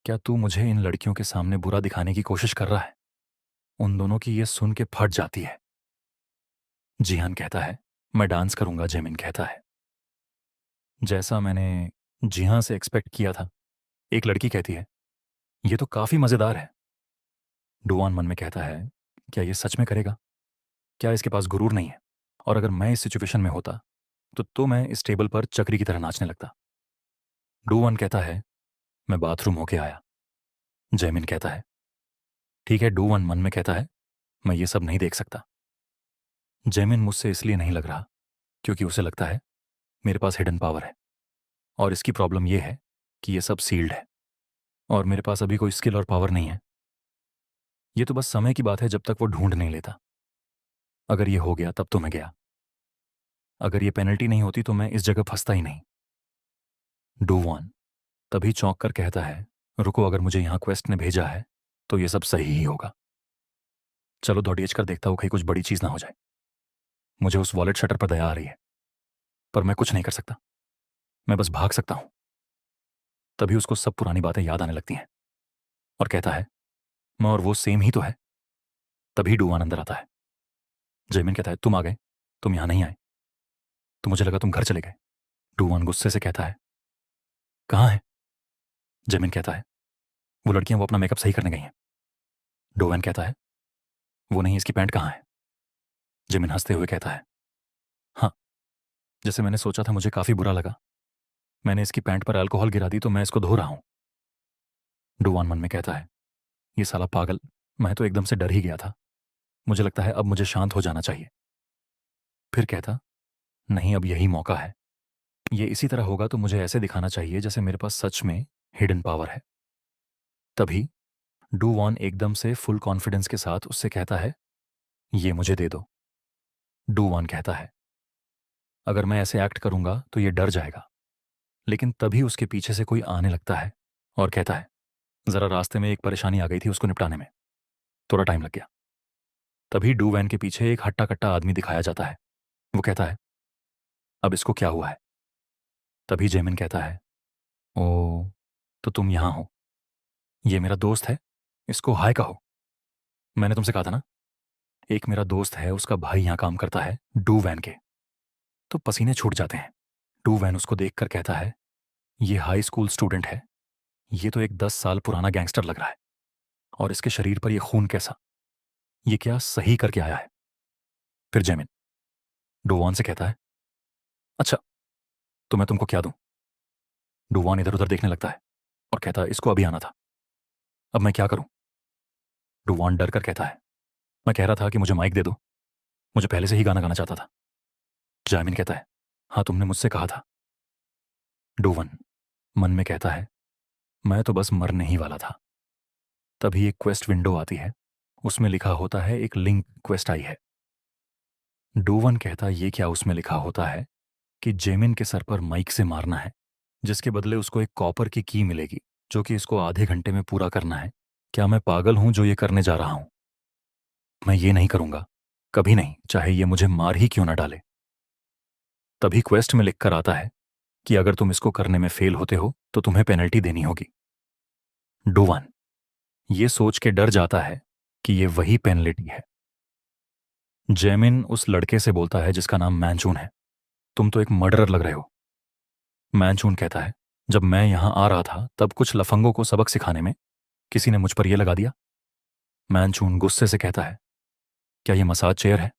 क्या तू मुझे इन लड़कियों के सामने बुरा दिखाने की कोशिश कर रहा है। उन दोनों की ये सुन के फट जाती है। जिहान कहता है, मैं डांस करूंगा। जेमिन कहता है, जैसा मैंने जिहां से एक्सपेक्ट किया था। एक लड़की कहती है, ये तो काफी मजेदार है। डुआन मन में कहता है, क्या ये सच में करेगा। क्या इसके पास गुरूर नहीं है। और अगर मैं इस सिचुएशन में होता तो मैं इस टेबल पर चक्री की तरह नाचने लगता। डुआन कहता है, मैं बाथरूम होके आया। जैमिन कहता है, ठीक है। डुआन मन में कहता है, मैं ये सब नहीं देख सकता। जैमिन मुझसे इसलिए नहीं लग रहा क्योंकि उसे लगता है मेरे पास हिडन पावर है, और इसकी प्रॉब्लम यह है कि ये सब सील्ड है और मेरे पास अभी कोई स्किल और पावर नहीं है। ये तो बस समय की बात है जब तक वो ढूंढ नहीं लेता। अगर ये हो गया तब तो मैं गया। अगर ये पेनल्टी नहीं होती तो मैं इस जगह फंसता ही नहीं। डुवान तभी चौंक कर कहता है, रुको, अगर मुझे यहां क्वेस्ट ने भेजा है तो ये सब सही ही होगा। चलो दौड़ेज कर देखता हूं कहीं कुछ बड़ी चीज ना हो जाए। मुझे उस वॉलेट शटर पर दया आ रही है, पर मैं कुछ नहीं कर सकता। मैं बस भाग सकता हूं। तभी उसको सब पुरानी बातें याद आने लगती हैं और कहता है, मैं और वो सेम ही तो है। तभी डुवान अंदर आता है। जयमिन कहता है, तुम आ गए, तुम यहां नहीं आए तो मुझे लगा तुम घर चले गए। डुवान गुस्से से कहता है, कहाँ है। जयमिन कहता है, वो लड़कियां वो अपना मेकअप सही करने गई हैं। डोवेन कहता है, वो नहीं, इसकी पैंट कहाँ है। जयमिन हंसते हुए कहता है, हाँ, जैसे मैंने सोचा था, मुझे काफी बुरा लगा। मैंने इसकी पैंट पर अल्कोहल गिरा दी तो मैं इसको धो रहा हूं। डुवान मन में कहता है, ये साला पागल, मैं तो एकदम से डर ही गया था। मुझे लगता है अब मुझे शांत हो जाना चाहिए। फिर कहता, नहीं, अब यही मौका है। ये इसी तरह होगा तो मुझे ऐसे दिखाना चाहिए जैसे मेरे पास सच में हिडन पावर है। तभी डू वॉन एकदम से फुल कॉन्फिडेंस के साथ उससे कहता है, ये मुझे दे दो। डू वॉन कहता है, अगर मैं ऐसे एक्ट करूंगा तो ये डर जाएगा। लेकिन तभी उसके पीछे से कोई आने लगता है और कहता है, जरा रास्ते में एक परेशानी आ गई थी, उसको निपटाने में थोड़ा टाइम लग गया। तभी डू वैन के पीछे एक हट्टा कट्टा आदमी दिखाया जाता है। वो कहता है, अब इसको क्या हुआ है। तभी जेमिन कहता है, ओ, तो तुम यहां हो। ये मेरा दोस्त है, इसको हाय कहो। मैंने तुमसे कहा था ना, एक मेरा दोस्त है, उसका भाई यहां काम करता है डू वैन के। तो पसीने छूट जाते हैं। डू वैन उसको देखकर कहता है, ये हाई स्कूल स्टूडेंट है, ये तो एक 10 साल पुराना गैंगस्टर लग रहा है। और इसके शरीर पर ये खून कैसा, ये क्या सही करके आया है। फिर जेमिन डुवान से कहता है, अच्छा, तो मैं तुमको क्या दूं। डुवान इधर उधर देखने लगता है और कहता है, इसको अभी आना था, अब मैं क्या करूं। डुवान डर कर कहता है, मैं कह रहा था कि मुझे माइक दे दो, मुझे पहले से ही गाना गाना चाहता था। जामिन कहता है, हाँ, तुमने मुझसे कहा था। डुवन मन में कहता है, मैं तो बस मरने ही वाला था। तभी एक क्वेस्ट विंडो आती है, उसमें लिखा होता है एक लिंक क्वेस्ट आई है। डोवन कहता, ये क्या उसमें लिखा होता है कि जेमिन के सर पर माइक से मारना है, जिसके बदले उसको एक कॉपर की की मिलेगी जो कि इसको आधे घंटे में पूरा करना है। क्या मैं पागल हूं जो ये करने जा रहा हूं। मैं ये नहीं करूंगा, कभी नहीं, चाहे ये मुझे मार ही क्यों ना डाले। तभी क्वेस्ट में लिखकर आता है कि अगर तुम इसको करने में फेल होते हो तो तुम्हें पेनल्टी देनी होगी। डोवन ये सोच के डर जाता है कि ये वही पेनल्टी है। जेमिन उस लड़के से बोलता है जिसका नाम मैंचून है, तुम तो एक मर्डरर लग रहे हो। मैनचून कहता है, जब मैं यहां आ रहा था तब कुछ लफंगों को सबक सिखाने में किसी ने मुझ पर यह लगा दिया। मैनचून गुस्से से कहता है, क्या यह मसाज चेयर है?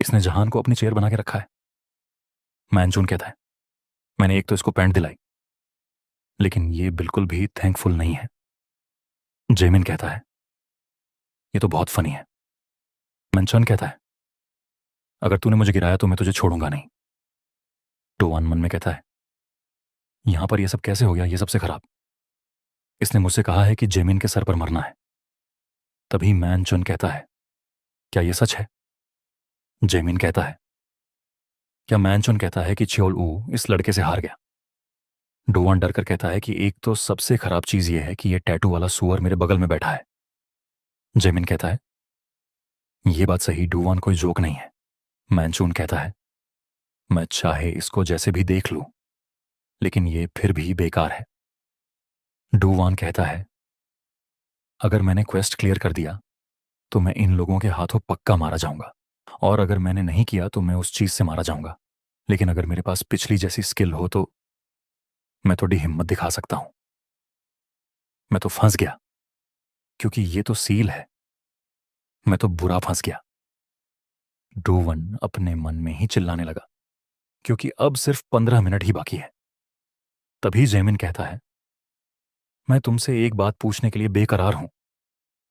इसने जहान को अपनी चेयर बना के रखा है। मैनचून कहता है, मैंने एक तो इसको पैंट दिलाई, लेकिन ये बिल्कुल भी थैंकफुल नहीं है। जेमिन कहता है, ये तो बहुत फनी है। मैनचून कहता है, अगर तूने मुझे गिराया तो मैं तुझे छोड़ूंगा नहीं। डोवान मन में कहता है, यहां पर यह सब कैसे हो गया, ये सबसे खराब। इसने मुझसे कहा है कि जेमिन के सर पर मरना है। तभी मैनचून कहता है, क्या यह सच है? जेमिन कहता है, क्या मैनचून कहता है कि छियोल ऊ इस लड़के से हार गया। डोवान डर कर कहता है कि एक तो सबसे खराब चीज यह है कि यह टैटू वाला सुअर मेरे बगल में बैठा है। जेमिन कहता है, यह बात सही, डोवान कोई जोक नहीं है। मैनचून कहता है, मैं चाहे इसको जैसे भी देख लूं, लेकिन यह फिर भी बेकार है। डूवान कहता है, अगर मैंने क्वेस्ट क्लियर कर दिया तो मैं इन लोगों के हाथों पक्का मारा जाऊंगा, और अगर मैंने नहीं किया तो मैं उस चीज से मारा जाऊंगा। लेकिन अगर मेरे पास पिछली जैसी स्किल हो तो मैं थोड़ी हिम्मत दिखा सकता हूं। मैं तो फंस गया, क्योंकि ये तो सील है। मैं तो बुरा फंस गया। डोवन अपने मन में ही चिल्लाने लगा, क्योंकि अब सिर्फ 15 मिनट ही बाकी है। तभी जेमिन कहता है, मैं तुमसे एक बात पूछने के लिए बेकरार हूं।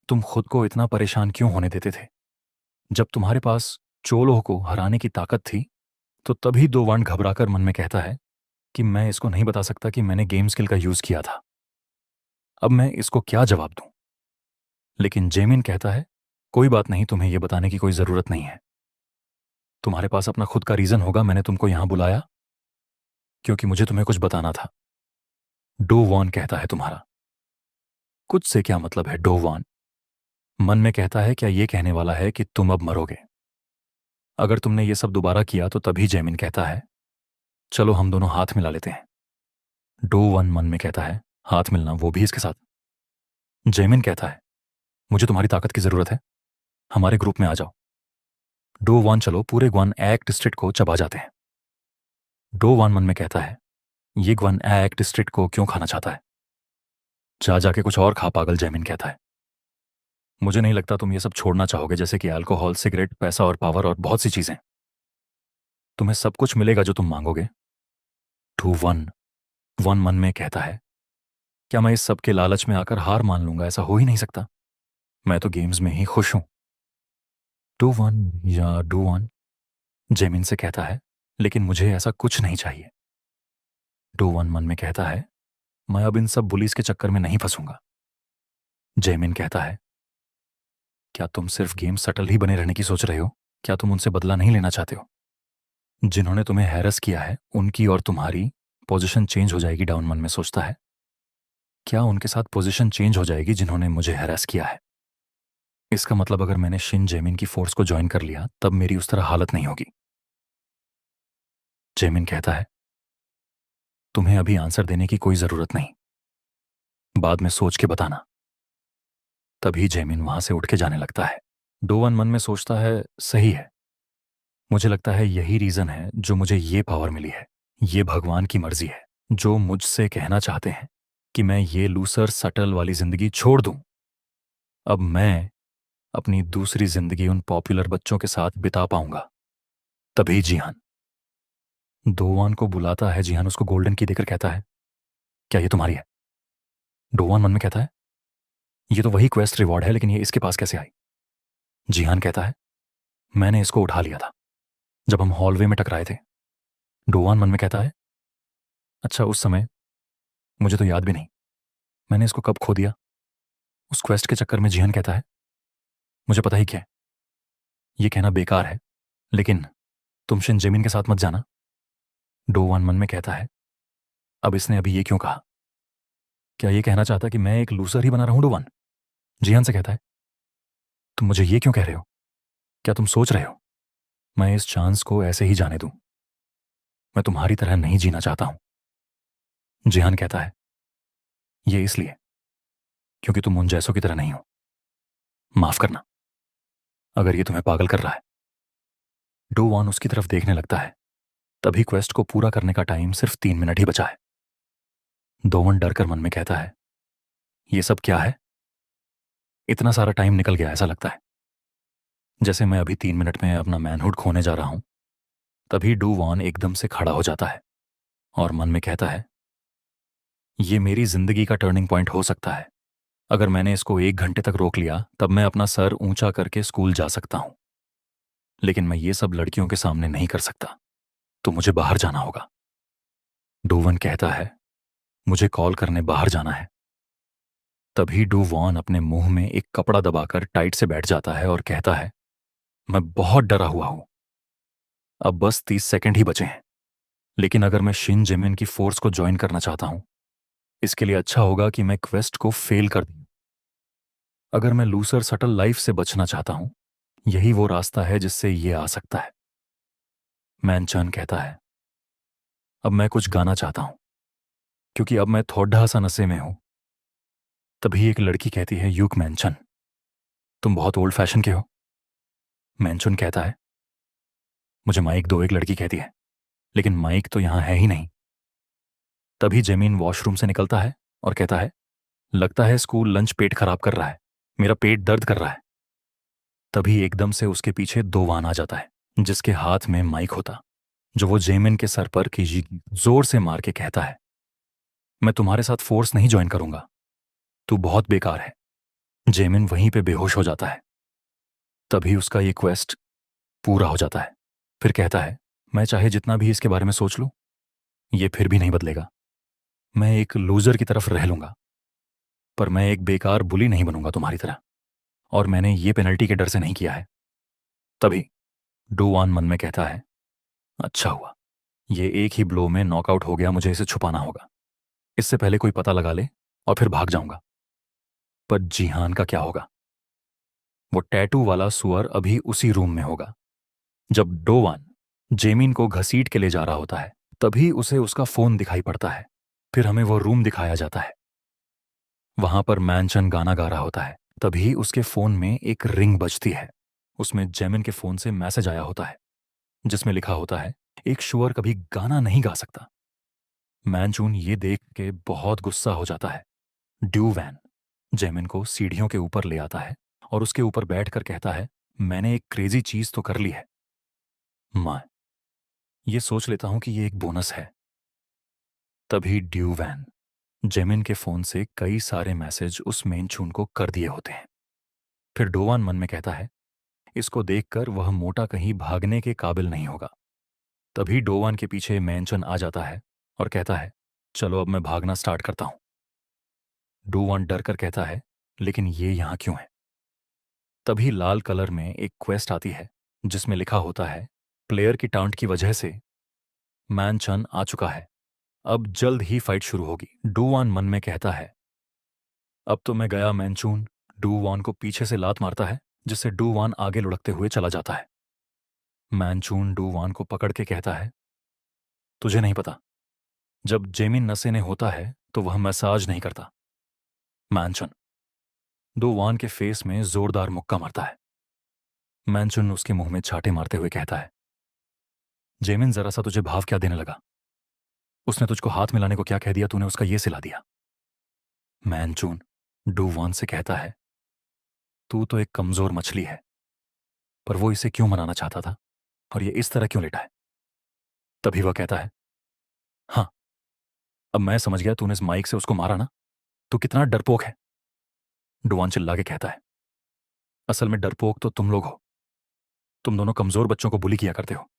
तुम खुद को इतना परेशान क्यों होने देते थे? जब तुम्हारे पास चोलों को हराने की ताकत थी, तो तभी दो वाण घबराकर मन में कहता है कि मैं इसको नहीं बता सकता कि मैंने गेम स्किल का यूज किया था। अब मैं इसको क्या जवाब दूं? लेकिन जेमिन कहता है, कोई बात नहीं, तुम्हें यह बताने की कोई जरूरत नहीं है। तुम्हारे पास अपना खुद का रीजन होगा। मैंने तुमको यहां बुलाया क्योंकि मुझे तुम्हें कुछ बताना था। डो वॉन कहता है, तुम्हारा कुछ से क्या मतलब है? डो वॉन मन में कहता है, क्या यह कहने वाला है कि तुम अब मरोगे अगर तुमने ये सब दोबारा किया? तो तभी जेमिन कहता है, चलो हम दोनों हाथ मिला लेते हैं। डो वन मन में कहता है, हाथ मिलना, वो भी इसके साथ? जेमिन कहता है, मुझे तुम्हारी ताकत की जरूरत है, हमारे ग्रुप में आ जाओ। डो वन चलो पूरे ग्वान एक्ट डिस्ट्रिक्ट को चबा जाते हैं। डो वन मन में कहता है, ये ग्वान एक्ट डिस्ट्रिक्ट को क्यों खाना चाहता है? जा जाके कुछ और खा पागल। जेमिन कहता है, मुझे नहीं लगता तुम ये सब छोड़ना चाहोगे, जैसे कि अल्कोहल, सिगरेट, पैसा और पावर और बहुत सी चीजें। तुम्हें सब कुछ मिलेगा जो तुम मांगोगे। टू वन वन मन में कहता है, क्या मैं इस सब के लालच में आकर हार मान लूंगा? ऐसा हो ही नहीं सकता। मैं तो गेम्स में ही खुश हूं। डू वन या डू वन जेमिन से कहता है, लेकिन मुझे ऐसा कुछ नहीं चाहिए। डू वन मन में कहता है, मैं अब इन सब बुलीज के चक्कर में नहीं फंसूंगा। जेमिन कहता है, क्या तुम सिर्फ गेम सटल ही बने रहने की सोच रहे हो? क्या तुम उनसे बदला नहीं लेना चाहते हो? जिन्होंने तुम्हें हैरस किया है उनकी और तुम्हारी पोजीशन चेंज हो जाएगी। डाउन मन में सोचता है, क्या उनके साथ पोजीशन चेंज हो जाएगी जिन्होंने मुझे हैरस किया है? इसका मतलब अगर मैंने शिन जेमिन की फोर्स को ज्वाइन कर लिया तब मेरी उस तरह हालत नहीं होगी। जेमिन कहता है, तुम्हें अभी आंसर देने की कोई जरूरत नहीं, बाद में सोच के बताना। तभी जेमिन वहां से उठ के जाने लगता है। डोवन मन में सोचता है, सही है, मुझे लगता है यही रीजन है जो मुझे ये पावर मिली है। ये भगवान की मर्जी है जो मुझसे कहना चाहते हैं कि मैं ये लूसर सटल वाली जिंदगी छोड़ दूं। अब मैं अपनी दूसरी जिंदगी उन पॉपुलर बच्चों के साथ बिता पाऊंगा। तभी जिहान डोवान को बुलाता है। जिहान उसको गोल्डन की देकर कहता है, क्या ये तुम्हारी है? डोवान मन में कहता है, ये तो वही क्वेस्ट रिवॉर्ड है, लेकिन ये इसके पास कैसे आई? जिहान कहता है, मैंने इसको उठा लिया था जब हम हॉलवे में टकराए थे। डोवान मन में कहता है, अच्छा उस समय मुझे तो याद भी नहीं, मैंने इसको कब खो दिया उस क्वेस्ट के चक्कर में। जिहान कहता है, मुझे पता ही क्या है, ये कहना बेकार है, लेकिन तुम शिन जेमिन के साथ मत जाना। डोवान मन में कहता है, अब इसने अभी ये क्यों कहा? क्या ये कहना चाहता कि मैं एक लूसर ही बना रहूं? डोवान जिहान से कहता है, तुम मुझे ये क्यों कह रहे हो? क्या तुम सोच रहे हो मैं इस चांस को ऐसे ही जाने दूं? मैं तुम्हारी तरह नहीं जीना चाहता हूं। जिहान कहता है, ये इसलिए क्योंकि तुम उन जैसों की तरह नहीं हो। माफ करना अगर ये तुम्हें पागल कर रहा है। डोवान उसकी तरफ देखने लगता है तभी क्वेस्ट को पूरा करने का टाइम सिर्फ 3 मिनट ही बचा है। डोवन डर कर मन में कहता है, ये सब क्या है? इतना सारा टाइम निकल गया, ऐसा लगता है जैसे मैं अभी 3 मिनट में अपना मैनहुड खोने जा रहा हूं। तभी डू वॉन एकदम से खड़ा हो जाता है और मन में कहता है, ये मेरी जिंदगी का टर्निंग पॉइंट हो सकता है। अगर मैंने इसको 1 घंटे तक रोक लिया तब मैं अपना सर ऊंचा करके स्कूल जा सकता हूं, लेकिन मैं ये सब लड़कियों के सामने नहीं कर सकता, तो मुझे बाहर जाना होगा। डूवन कहता है, मुझे कॉल करने बाहर जाना है। तभी डू वॉन अपने मुंह में एक कपड़ा दबाकर टाइट से बैठ जाता है और कहता है, मैं बहुत डरा हुआ हूं। अब बस 30 सेकंड ही बचे हैं, लेकिन अगर मैं शिन जिमिन की फोर्स को ज्वाइन करना चाहता हूं, इसके लिए अच्छा होगा कि मैं क्वेस्ट को फेल कर दूं। अगर मैं लूसर सटल लाइफ से बचना चाहता हूं, यही वो रास्ता है जिससे ये आ सकता है। मैनचन कहता है, अब मैं कुछ गाना चाहता हूं, क्योंकि अब मैं थोड़ा सा नशे में हूं। तभी एक लड़की कहती है, यूक मैनचन, तुम बहुत ओल्ड फैशन के हो। मैनचन कहता है, मुझे माइक दो। एक लड़की कहती है, लेकिन माइक तो यहां है ही नहीं। तभी जेमिन वॉशरूम से निकलता है और कहता है, लगता है स्कूल लंच पेट खराब कर रहा है, मेरा पेट दर्द कर रहा है। तभी एकदम से उसके पीछे दो वान आ जाता है, जिसके हाथ में माइक होता, जो वो जेमिन के सर पर कीजी जोर से मार के कहता है, मैं तुम्हारे साथ फोर्स नहीं ज्वाइन करूंगा, तू बहुत बेकार है। जेमिन वहीं पे बेहोश हो जाता है। तभी उसका ये क्वेस्ट पूरा हो जाता है। फिर कहता है, मैं चाहे जितना भी इसके बारे में सोच लूं, ये फिर भी नहीं बदलेगा। मैं एक लूजर की तरफ रह लूंगा, पर मैं एक बेकार बुली नहीं बनूंगा तुम्हारी तरह, और मैंने ये पेनल्टी के डर से नहीं किया है। तभी डूवान मन में कहता है, अच्छा हुआ, ये एक ही ब्लो में नॉकआउट हो गया, मुझे इसे छुपाना होगा, इससे पहले कोई पता लगा ले और फिर भाग जाऊंगा। पर जीहान का क्या होगा? वो टैटू वाला सुअर अभी उसी रूम में होगा। जब डोवान जेमिन को घसीट के ले जा रहा होता है, तभी उसे उसका फोन दिखाई पड़ता है। फिर हमें वो रूम दिखाया जाता है। वहां पर मैनचन गाना गा रहा होता है। तभी उसके फोन में एक रिंग बजती है। उसमें जेमिन के फोन से मैसेज आया होता है, जिसमें लिखा होता है, एक शुअर कभी गाना नहीं गा सकता। मैनचून ये देख के बहुत गुस्सा हो जाता है। ड्यू वैन जेमिन को सीढ़ियों के ऊपर ले आता है और उसके ऊपर बैठकर कहता है, मैंने एक क्रेजी चीज तो कर ली है। मैं ये सोच लेता हूं कि ये एक बोनस है। तभी ड्यू वैन जेमिन के फोन से कई सारे मैसेज उस मेनचून को कर दिए होते हैं। फिर डोवान मन में कहता है, इसको देखकर वह मोटा कहीं भागने के काबिल नहीं होगा। तभी डोवान के पीछे मैनचन आ जाता है और कहता है, चलो अब मैं भागना स्टार्ट करता हूं। डोवान डर कर कहता है, लेकिन ये यहां क्यों है? तभी लाल कलर में एक क्वेस्ट आती है, जिसमें लिखा होता है, प्लेयर की टाउंट की वजह से मैनचन आ चुका है, अब जल्द ही फाइट शुरू होगी। डूवान मन में कहता है, अब तो मैं गया। मैनचून डूवान को पीछे से लात मारता है, जिससे डूवान आगे लुढ़कते हुए चला जाता है। मैनचून डूवान को पकड़ के कहता है, तुझे नहीं पता, जब जेमिन नशे ने होता है तो वह मसाज नहीं करता। मैनचन डूवान के फेस में जोरदार मुक्का मारता है। मैनचन उसके मुंह में छाटे मारते हुए कहता है, जेमिन जरा सा तुझे भाव क्या देने लगा? उसने तुझको हाथ मिलाने को क्या कह दिया, तूने उसका ये सिला दिया। मैनचून डूवान से कहता है, तू तो एक कमजोर मछली है, पर वो इसे क्यों मनाना चाहता था और ये इस तरह क्यों लेटा है? तभी वह कहता है, हाँ, अब मैं समझ गया, तूने इस माइक से उसको मारा ना, तू कितना डरपोक है। डुवान चिल्ला के कहता है, असल में डरपोक तो तुम लोग हो। तुम दोनों कमजोर बच्चों को बुली किया करते हो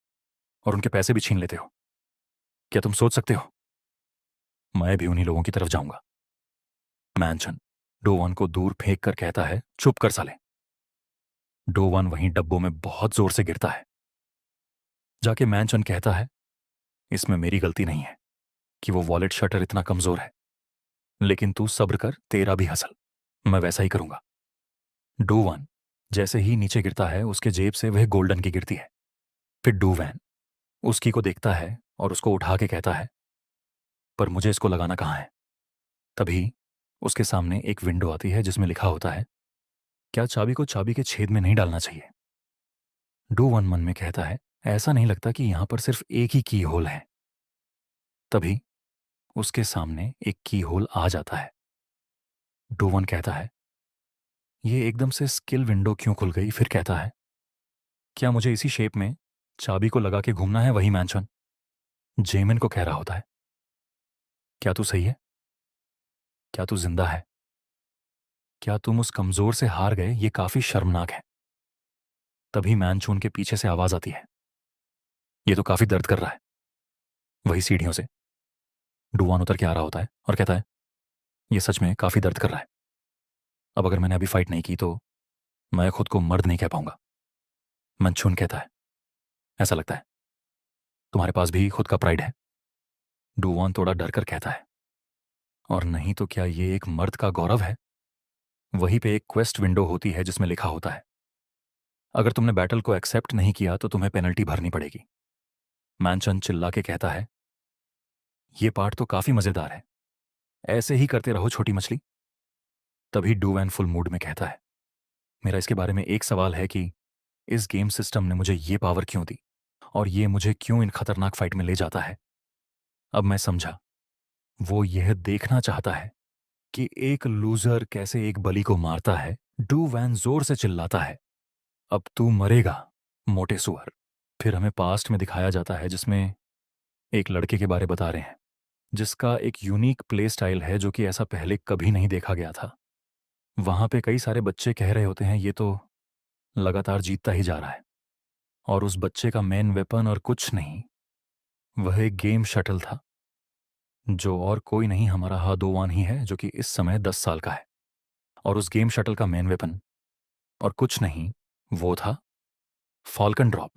और उनके पैसे भी छीन लेते हो। क्या तुम सोच सकते हो मैं भी उन्हीं लोगों की तरफ जाऊंगा? मैनचन डोवान को दूर फेंक कर कहता है, चुप कर साले। डोवान वहीं डब्बों में बहुत जोर से गिरता है। जाके मैनचन कहता है, इसमें मेरी गलती नहीं है कि वो वॉलेट शटर इतना कमजोर है, लेकिन तू सब्र कर, तेरा भी हसल, मैं वैसा ही करूंगा। डूवान जैसे ही नीचे गिरता है, उसके जेब से वह गोल्डन की गिरती है। फिर डूवैन उसकी को देखता है और उसको उठा के कहता है, पर मुझे इसको लगाना कहाँ है? तभी उसके सामने एक विंडो आती है, जिसमें लिखा होता है, क्या चाबी को चाबी के छेद में नहीं डालना चाहिए? डूवन मन में कहता है, ऐसा नहीं लगता कि यहां पर सिर्फ एक ही की होल है। तभी उसके सामने एक की होल आ जाता है। डोवन कहता है, ये एकदम से स्किल विंडो क्यों खुल गई? फिर कहता है, क्या मुझे इसी शेप में चाबी को लगा के घूमना है? वही मैंशन जेमिन को कह रहा होता है। क्या तू सही है? क्या तू जिंदा है? क्या तुम उस कमजोर से हार गए? ये काफी शर्मनाक है। तभी मैनचून के पीछे से आवाज आती है, ये तो काफी दर्द कर रहा है। वही सीढ़ियों से डुवान उतर के आ रहा होता है और कहता है, ये सच में काफी दर्द कर रहा है। अब अगर मैंने अभी फाइट नहीं की तो मैं खुद को मर्द नहीं कह पाऊंगा। मैनचून कहता है, ऐसा लगता है तुम्हारे पास भी खुद का प्राइड है। डुवान थोड़ा डर कर कहता है, और नहीं तो क्या ये एक मर्द का गौरव है? वहीं पे एक क्वेस्ट विंडो होती है जिसमें लिखा होता है, अगर तुमने बैटल को एक्सेप्ट नहीं किया तो तुम्हें पेनल्टी भरनी पड़ेगी। मैनचन चिल्ला के कहता है, ये पार्ट तो काफी मजेदार है, ऐसे ही करते रहो छोटी मछली। तभी डुवैन फुल मूड में कहता है, मेरा इसके बारे में एक सवाल है कि इस गेम सिस्टम ने मुझे ये पावर क्यों दी और ये मुझे क्यों इन खतरनाक फाइट में ले जाता है। अब मैं समझा, वो यह देखना चाहता है कि एक लूजर कैसे एक बली को मारता है। डुवैन जोर से चिल्लाता है, अब तू मरेगा मोटे सुअर। फिर हमें पास्ट में दिखाया जाता है जिसमें एक लड़के के बारे बता रहे हैं जिसका एक यूनिक प्ले स्टाइल है जो कि ऐसा पहले कभी नहीं देखा गया था। वहां पे कई सारे बच्चे कह रहे होते हैं, ये तो लगातार जीतता ही जा रहा है, और उस बच्चे का मेन वेपन और कुछ नहीं, वह एक गेम शटल था जो और कोई नहीं, हमारा हादोवान ही है जो कि इस समय 10 साल का है। और उस गेम शटल का मेन वेपन और कुछ नहीं, वो था फॉल्कन ड्रॉप।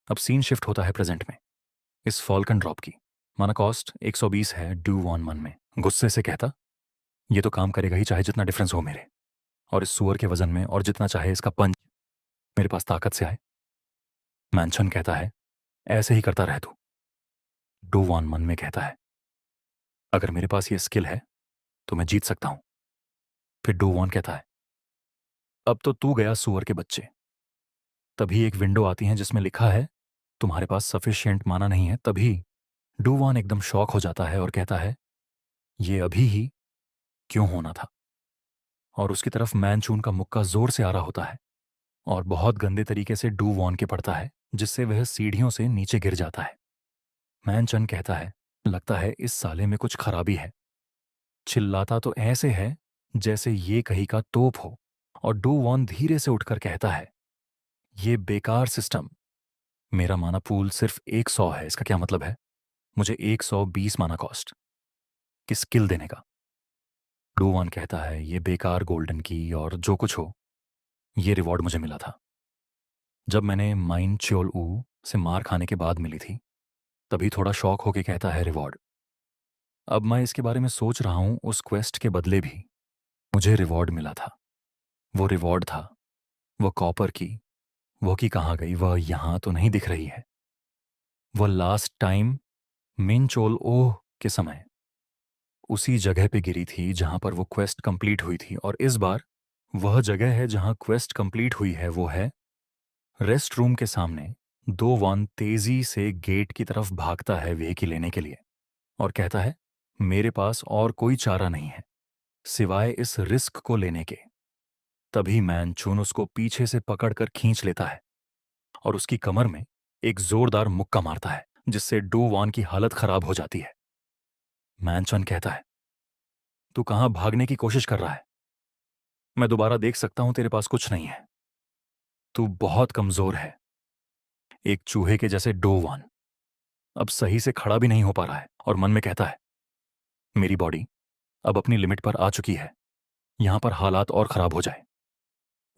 अब सीन शिफ्ट होता है प्रेजेंट में। इस फॉल्कन ड्रॉप की माना कॉस्ट 120 है। डू वॉन मन में गुस्से से कहता, ये तो काम करेगा ही चाहे जितना डिफरेंस हो मेरे और इस सुअर के वजन में, और जितना चाहे इसका पंच मेरे पास ताकत से आए। मैंशन कहता है, ऐसे ही करता रह तू। डू वॉन मन में कहता है, अगर मेरे पास ये स्किल है तो मैं जीत सकता हूं। फिर डू वॉन कहता है, अब तो तू गया सुअर के बच्चे। तभी एक विंडो आती है जिसमें लिखा है, तुम्हारे पास सफिशिएंट माना नहीं है। तभी डू वॉन एकदम शॉक हो जाता है और कहता है, ये अभी ही क्यों होना था। और उसकी तरफ मैनचून का मुक्का जोर से आ रहा होता है और बहुत गंदे तरीके से डू वॉन के पड़ता है जिससे वह सीढ़ियों से नीचे गिर जाता है। मैनचन कहता है, लगता है इस साले में कुछ खराबी है। चिल्लाता तो ऐसे है जैसे ये कहीं का तोप हो। और डू वॉन धीरे से उठकर कहता है, ये बेकार सिस्टम। मेरा माना पूल सिर्फ 100 है, इसका क्या मतलब है मुझे 120 माना कॉस्ट की स्किल देने का। डू वॉन कहता है, ये बेकार गोल्डन की और जो कुछ हो, ये रिवॉर्ड मुझे मिला था जब मैंने माइन च्योल ऊ से मार खाने के बाद मिली थी। तभी थोड़ा शौक होके कहता है, रिवॉर्ड। अब मैं इसके बारे में सोच रहा हूं, उस क्वेस्ट के बदले भी मुझे रिवॉर्ड मिला था। वो रिवॉर्ड था वो कॉपर की। वो की कहाँ गई? वह यहां तो नहीं दिख रही है। वह लास्ट टाइम मिन चोल ओह के समय उसी जगह पे गिरी थी जहां पर वो क्वेस्ट कंप्लीट हुई थी। और इस बार वह जगह है जहां क्वेस्ट कंप्लीट हुई है, वो है रेस्ट रूम के सामने। दो वन तेजी से गेट की तरफ भागता है वेकी लेने के लिए और कहता है, मेरे पास और कोई चारा नहीं है सिवाय इस रिस्क को लेने के। तभी मैन चून उसको पीछे से पकड़कर खींच लेता है और उसकी कमर में एक जोरदार मुक्का मारता है जिससे डू वान की हालत खराब हो जाती है। मैनचन कहता है, तू कहां भागने की कोशिश कर रहा है? मैं दोबारा देख सकता हूं, तेरे पास कुछ नहीं है। तू बहुत कमजोर है, एक चूहे के जैसे डो वान अब सही से खड़ा भी नहीं हो पा रहा है। और मन में कहता है, मेरी बॉडी अब अपनी लिमिट पर आ चुकी है, यहां पर हालात और खराब हो जाए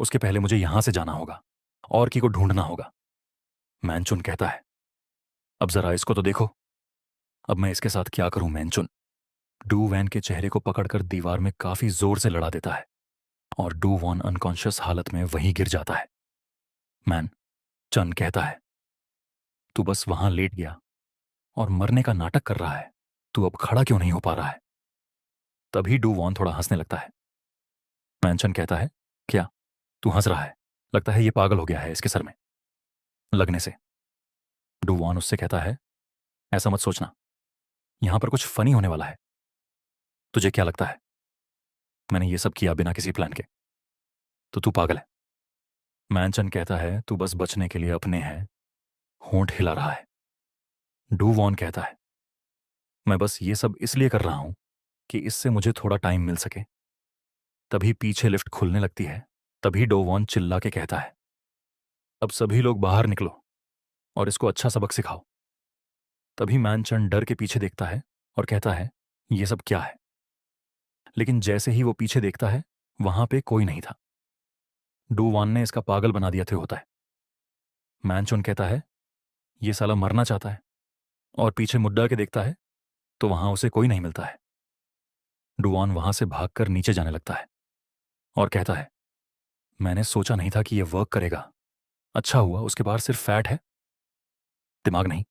उसके पहले मुझे यहां से जाना होगा और की को ढूंढना होगा। मैनचुन कहता है, अब जरा इसको तो देखो, अब मैं इसके साथ क्या करूं? मैनचुन डू वैन के चेहरे को पकड़कर दीवार में काफी जोर से लड़ा देता है और डू वॉन अनकॉन्शियस हालत में वहीं गिर जाता है। मैन चन कहता है, तू बस वहां लेट गया और मरने का नाटक कर रहा है, तू अब खड़ा क्यों नहीं हो पा रहा है? तभी डू वॉन थोड़ा हंसने लगता है। मैनचन कहता है, क्या तू हंस रहा है? लगता है ये पागल हो गया है इसके सर में लगने से। डुवान उससे कहता है, ऐसा मत सोचना, यहां पर कुछ फनी होने वाला है। तुझे क्या लगता है मैंने ये सब किया बिना किसी प्लान के? तो तू पागल है। मैनचन कहता है, तू बस बचने के लिए अपने हैं होंठ हिला रहा है। डुवॉन कहता है, मैं बस ये सब इसलिए कर रहा हूं कि इससे मुझे थोड़ा टाइम मिल सके। तभी पीछे लिफ्ट खुलने लगती है। तभी डोवॉन चिल्ला के कहता है, अब सभी लोग बाहर निकलो और इसको अच्छा सबक सिखाओ। तभी मैनचन डर के पीछे देखता है और कहता है, ये सब क्या है? लेकिन जैसे ही वो पीछे देखता है, वहां पे कोई नहीं था। डुवान ने इसका पागल बना दिया थे होता है। मैनचन कहता है, ये साला मरना चाहता है, और पीछे मुड्डा के देखता है तो वहां उसे कोई नहीं मिलता है। डुवान वहां से भागकर नीचे जाने लगता है और कहता है, मैंने सोचा नहीं था कि यह वर्क करेगा। अच्छा हुआ उसके पास सिर्फ फैट है, दिमाग नहीं।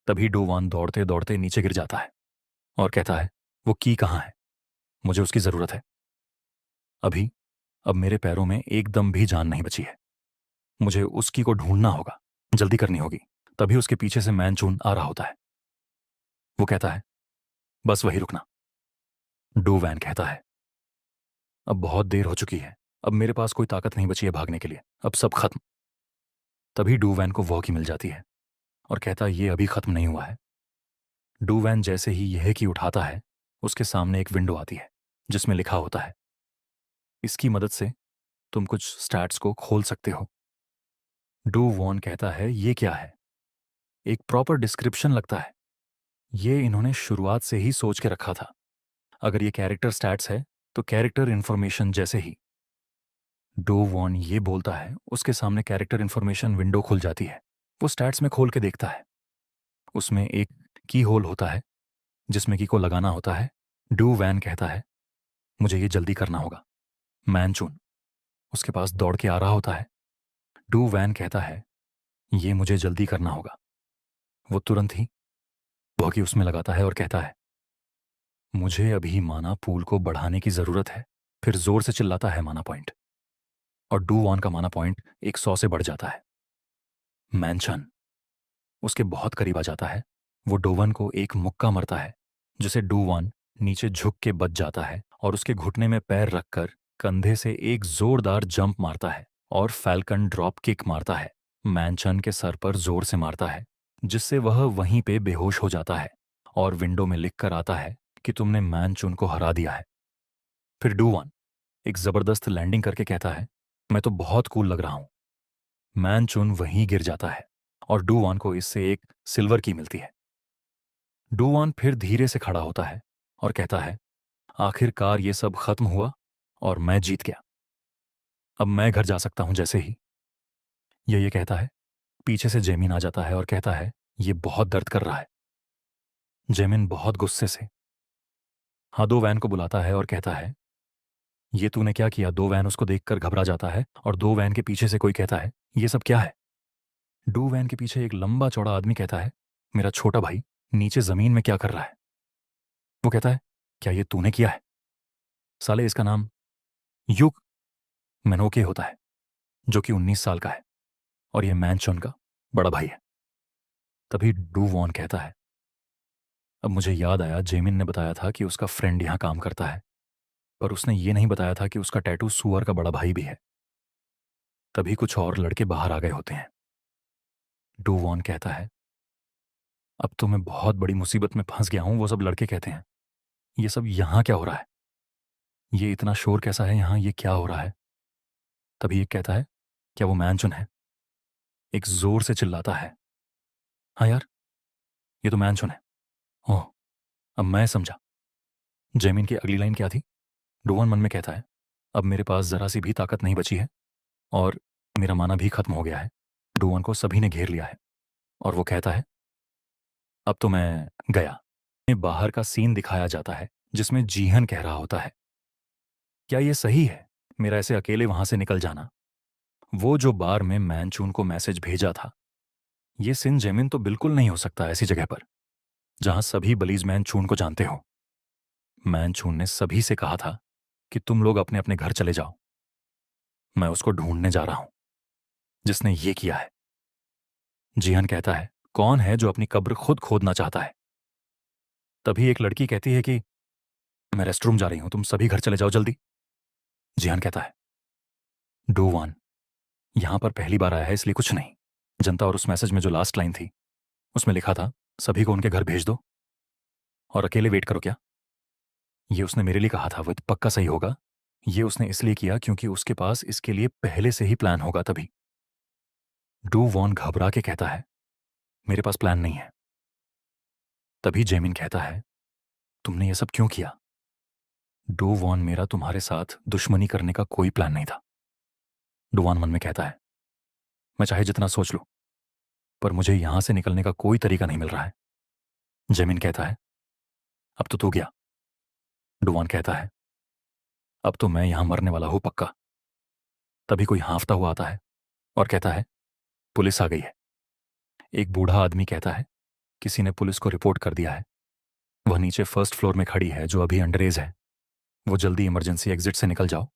तभी डुवान दौड़ते दौड़ते नीचे गिर जाता है और कहता है, वो की कहाँ है? मुझे उसकी जरूरत है अभी। अब मेरे पैरों में एकदम भी जान नहीं बची है। मुझे उसकी को ढूंढना होगा, जल्दी करनी होगी। तभी उसके पीछे से मैनचून आ रहा होता है। वो कहता है, बस वही रुकना। डू वैन कहता है, अब बहुत देर हो चुकी है, अब मेरे पास कोई ताकत नहीं बची है भागने के लिए, अब सब खत्म। तभी डू वैन को वॉकी मिल जाती है और कहता है, ये अभी खत्म नहीं हुआ है। डू वैन जैसे ही यह की उठाता है, उसके सामने एक विंडो आती है जिसमें लिखा होता है, इसकी मदद से तुम कुछ स्टैट्स को खोल सकते हो। डू वॉन कहता है, ये क्या है? एक प्रॉपर डिस्क्रिप्शन लगता है। ये इन्होंने शुरुआत से ही सोच के रखा था। अगर ये कैरेक्टर स्टैट्स है तो कैरेक्टर इन्फॉर्मेशन जैसे ही। डो वॉन ये बोलता है, उसके सामने कैरेक्टर इन्फॉर्मेशन विंडो खुल जाती है। वो स्टैट्स में खोल के देखता है। उसमें एक की होल होता है जिसमें की को लगाना होता है। डू वैन कहता है, मुझे ये जल्दी करना होगा। मैनचून उसके पास दौड़ के आ रहा होता है। डू वैन कहता है, ये मुझे जल्दी करना होगा। वो तुरंत ही वॉकी उसमें लगाता है और कहता है, मुझे अभी माना पूल को बढ़ाने की जरूरत है। फिर जोर से चिल्लाता है माना पॉइंट, और डू वॉन का माना पॉइंट 100 से बढ़ जाता है। मैनचन उसके बहुत करीब आ जाता है। वो डोवन को एक मुक्का मरता है जिसे डूवन नीचे झुक के बच जाता है और उसके घुटने में पैर रखकर कंधे से एक जोरदार जंप मारता है और फैल्कन ड्रॉप किक मारता है। मैनचन के सर पर जोर से मारता है जिससे वह वहीं पे बेहोश हो जाता है और विंडो में लिख कर आता है कि तुमने मैनचून को हरा दिया है। फिर डूवन एक जबरदस्त लैंडिंग करके कहता है, मैं तो बहुत कूल लग रहा हूं। मैनचून वहीं गिर जाता है और डूवान को इससे एक सिल्वर की मिलती है। डूवान फिर धीरे से खड़ा होता है और कहता है, आखिरकार ये सब खत्म हुआ और मैं जीत गया। अब मैं घर जा सकता हूं। जैसे ही ये कहता है, पीछे से जेमिन आ जाता है और कहता है, ये बहुत दर्द कर रहा है। जेमिन बहुत गुस्से से दो वैन को बुलाता है और कहता है, ये तूने क्या किया? दो वैन उसको देखकर घबरा जाता है और दो वैन के पीछे से कोई कहता है, ये सब क्या है? डू वैन के पीछे एक लंबा चौड़ा आदमी कहता है, मेरा छोटा भाई नीचे जमीन में क्या कर रहा है? वो कहता है, क्या ये तूने किया है? साले इसका नाम युग मेनोके होता है जो कि 19 साल का है और ये मैनचोन का बड़ा भाई है। तभी डू वॉन कहता है, अब मुझे याद आया, जेमिन ने बताया था कि उसका फ्रेंड यहां काम करता है, पर उसने ये नहीं बताया था कि उसका टैटू सुअर का बड़ा भाई भी है। तभी कुछ और लड़के बाहर आ गए होते हैं। डू वॉन कहता है, अब तो मैं बहुत बड़ी मुसीबत में फंस गया हूं। वो सब लड़के कहते हैं, ये सब यहां क्या हो रहा है? ये इतना शोर कैसा है यहां? ये क्या हो रहा है? तभी एक कहता है, क्या वो मैनचुन है? एक जोर से चिल्लाता है, हाँ यार, ये तो मैनचुन है। ओह, अब मैं समझा। जेमिन की अगली लाइन क्या थी? डुवान मन में कहता है, अब मेरे पास जरा सी भी ताकत नहीं बची है और मेरा माना भी खत्म हो गया है। डुवान को सभी ने घेर लिया है और वो कहता है, अब तो मैं गया। बाहर का सीन दिखाया जाता है जिसमें जीहन कह रहा होता है, क्या ये सही है मेरा ऐसे अकेले वहां से निकल जाना? वो जो बार में मैनचून को मैसेज भेजा था, ये सिन जेमिन तो बिल्कुल नहीं हो सकता ऐसी जगह पर जहां सभी बलीज मैनचून को जानते हो। मैनचून ने सभी से कहा था कि तुम लोग अपने अपने घर चले जाओ, मैं उसको ढूंढने जा रहा हूं जिसने ये किया है। जिहान कहता है, कौन है जो अपनी कब्र खुद खोदना चाहता है? तभी एक लड़की कहती है कि मैं रेस्टरूम जा रही हूं, तुम सभी घर चले जाओ जल्दी। जिहान कहता है, डूवान यहां पर पहली बार आया है इसलिए कुछ नहीं। जनता और उस मैसेज में जो लास्ट लाइन थी उसमें लिखा था, सभी को उनके घर भेज दो और अकेले वेट करो क्या? ये उसने मेरे लिए कहा था, वो पक्का सही होगा। ये उसने इसलिए किया क्योंकि उसके पास इसके लिए पहले से ही प्लान होगा तभी। डू वॉन घबरा के कहता है, मेरे पास प्लान नहीं है। तभी जेमिन कहता है, तुमने ये सब क्यों किया? डू वॉन मेरा तुम्हारे साथ दुश्मनी करने का कोई प्लान नहीं था। डुवान मन में कहता है, मैं चाहे जितना सोच लूं पर मुझे यहां से निकलने का कोई तरीका नहीं मिल रहा है। जेमिन कहता है, अब तो तू गया। डुवान कहता है, अब तो मैं यहां मरने वाला हूं पक्का। तभी कोई हाँफता हुआ आता है और कहता है, पुलिस आ गई है। एक बूढ़ा आदमी कहता है, किसी ने पुलिस को रिपोर्ट कर दिया है। वह नीचे फर्स्ट फ्लोर में खड़ी है जो अभी अंडरएज है। वो जल्दी इमरजेंसी एग्जिट से निकल जाओ।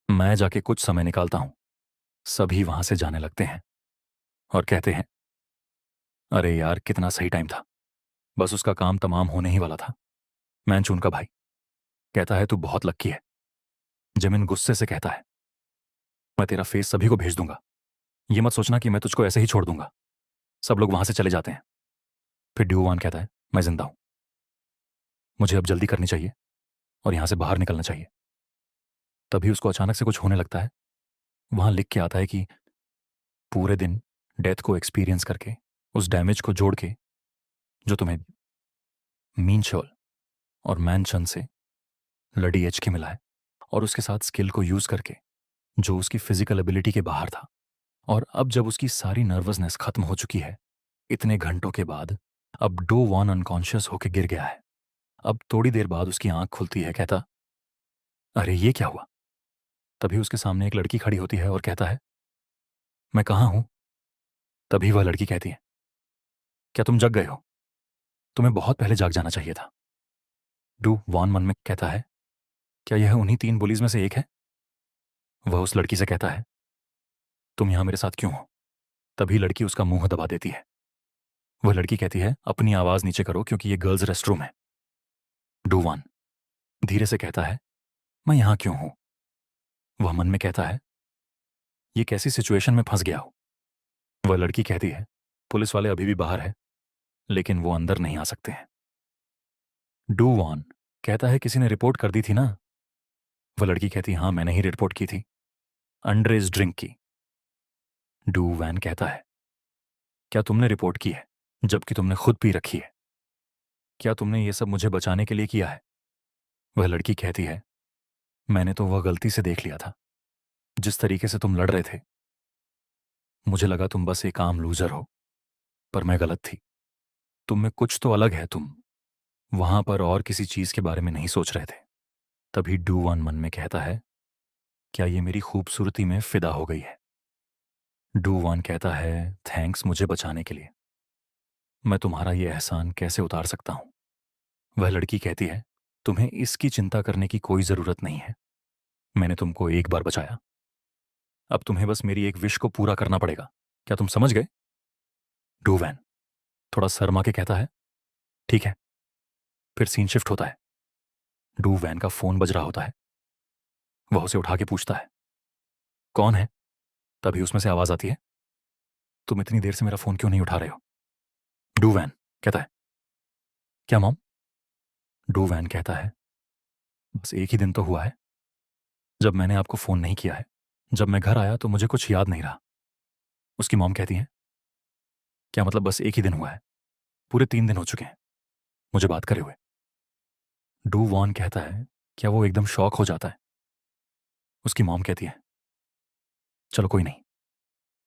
मैं जाके कुछ समय निकालता हूं। सभी वहां से जाने लगते हैं और कहते हैं, अरे यार कितना सही टाइम था, बस उसका काम तमाम होने ही वाला था। मैनचून का भाई कहता है, तू बहुत लक्की है। जमीन गुस्से से कहता है, मैं तेरा फेस सभी को भेज दूंगा। ये मत सोचना कि मैं तुझको ऐसे ही छोड़ दूंगा। सब लोग वहां से चले जाते हैं। फिर ड्यूवान कहता है, मैं जिंदा हूं, मुझे अब जल्दी करनी चाहिए और यहां से बाहर निकलना चाहिए। तभी उसको अचानक से कुछ होने लगता है। वहां लिख के आता है कि पूरे दिन डेथ को एक्सपीरियंस करके उस डैमेज को जोड़ के जो तुम्हें मीन शोल और मैनचन से लड़ी एच के मिला है, और उसके साथ स्किल को यूज करके जो उसकी फिजिकल एबिलिटी के बाहर था, और अब जब उसकी सारी नर्वसनेस खत्म हो चुकी है इतने घंटों के बाद, अब डो वॉन अनकॉन्शियस होकर गिर गया है। अब थोड़ी देर बाद उसकी आंख खुलती है। कहता, अरे ये क्या हुआ? तभी उसके सामने एक लड़की खड़ी होती है और कहता है, मैं कहाँ हूं? तभी वह लड़की कहती है, क्या तुम जग गए हो? तुम्हें बहुत पहले जाग जाना चाहिए था। डू वॉन मन में कहता है, क्या यह उन्हीं 3 बुलीज में से एक है? वह उस लड़की से कहता है, तुम यहां मेरे साथ क्यों हो? तभी लड़की उसका मुंह दबा देती है। वह लड़की कहती है, अपनी आवाज नीचे करो क्योंकि ये गर्ल्स रेस्टरूम है। डू वॉन धीरे से कहता है, मैं यहां क्यों हूं? वह मन में कहता है, ये कैसी सिचुएशन में फंस गया हो? वह लड़की कहती है, पुलिस वाले अभी भी बाहर है लेकिन वो अंदर नहीं आ सकते हैं। डू वॉन कहता है, किसी ने रिपोर्ट कर दी थी ना? वह लड़की कहती, हाँ मैंने ही रिपोर्ट की थी, अंडरेज ड्रिंक की। डू वैन कहता है, क्या तुमने रिपोर्ट की है जबकि तुमने खुद पी रखी है? क्या तुमने ये सब मुझे बचाने के लिए किया है? वह लड़की कहती है, मैंने तो वह गलती से देख लिया था। जिस तरीके से तुम लड़ रहे थे मुझे लगा तुम बस एक आम लूजर हो, पर मैं गलत थी। तुम में कुछ तो अलग है। तुम वहां पर और किसी चीज के बारे में नहीं सोच रहे थे। तभी डू वन मन में कहता है, क्या ये मेरी खूबसूरती में फिदा हो गई है? डू वन कहता है, थैंक्स मुझे बचाने के लिए। मैं तुम्हारा ये एहसान कैसे उतार सकता हूं? वह लड़की कहती है, तुम्हें इसकी चिंता करने की कोई जरूरत नहीं है। मैंने तुमको एक बार बचाया, अब तुम्हें बस मेरी एक विश को पूरा करना पड़ेगा। क्या तुम समझ गए? डू वैन थोड़ा शर्मा के कहता है, ठीक है। फिर सीन शिफ्ट होता है। डू वैन का फोन बज रहा होता है। वह उसे उठा के पूछता है, कौन है? तभी उसमें से आवाज आती है, तुम इतनी देर से मेरा फोन क्यों नहीं उठा रहे हो? डू वैन कहता है, क्या मॉम? डू वैन कहता है, बस एक ही दिन तो हुआ है जब मैंने आपको फोन नहीं किया है। जब मैं घर आया तो मुझे कुछ याद नहीं रहा। उसकी मॉम कहती है, क्या मतलब बस एक ही दिन हुआ है? पूरे 3 दिन हो चुके हैं मुझे बात करे हुए। डू वॉन कहता है, क्या वो एकदम शॉक हो जाता है? उसकी मॉम कहती है, चलो कोई नहीं,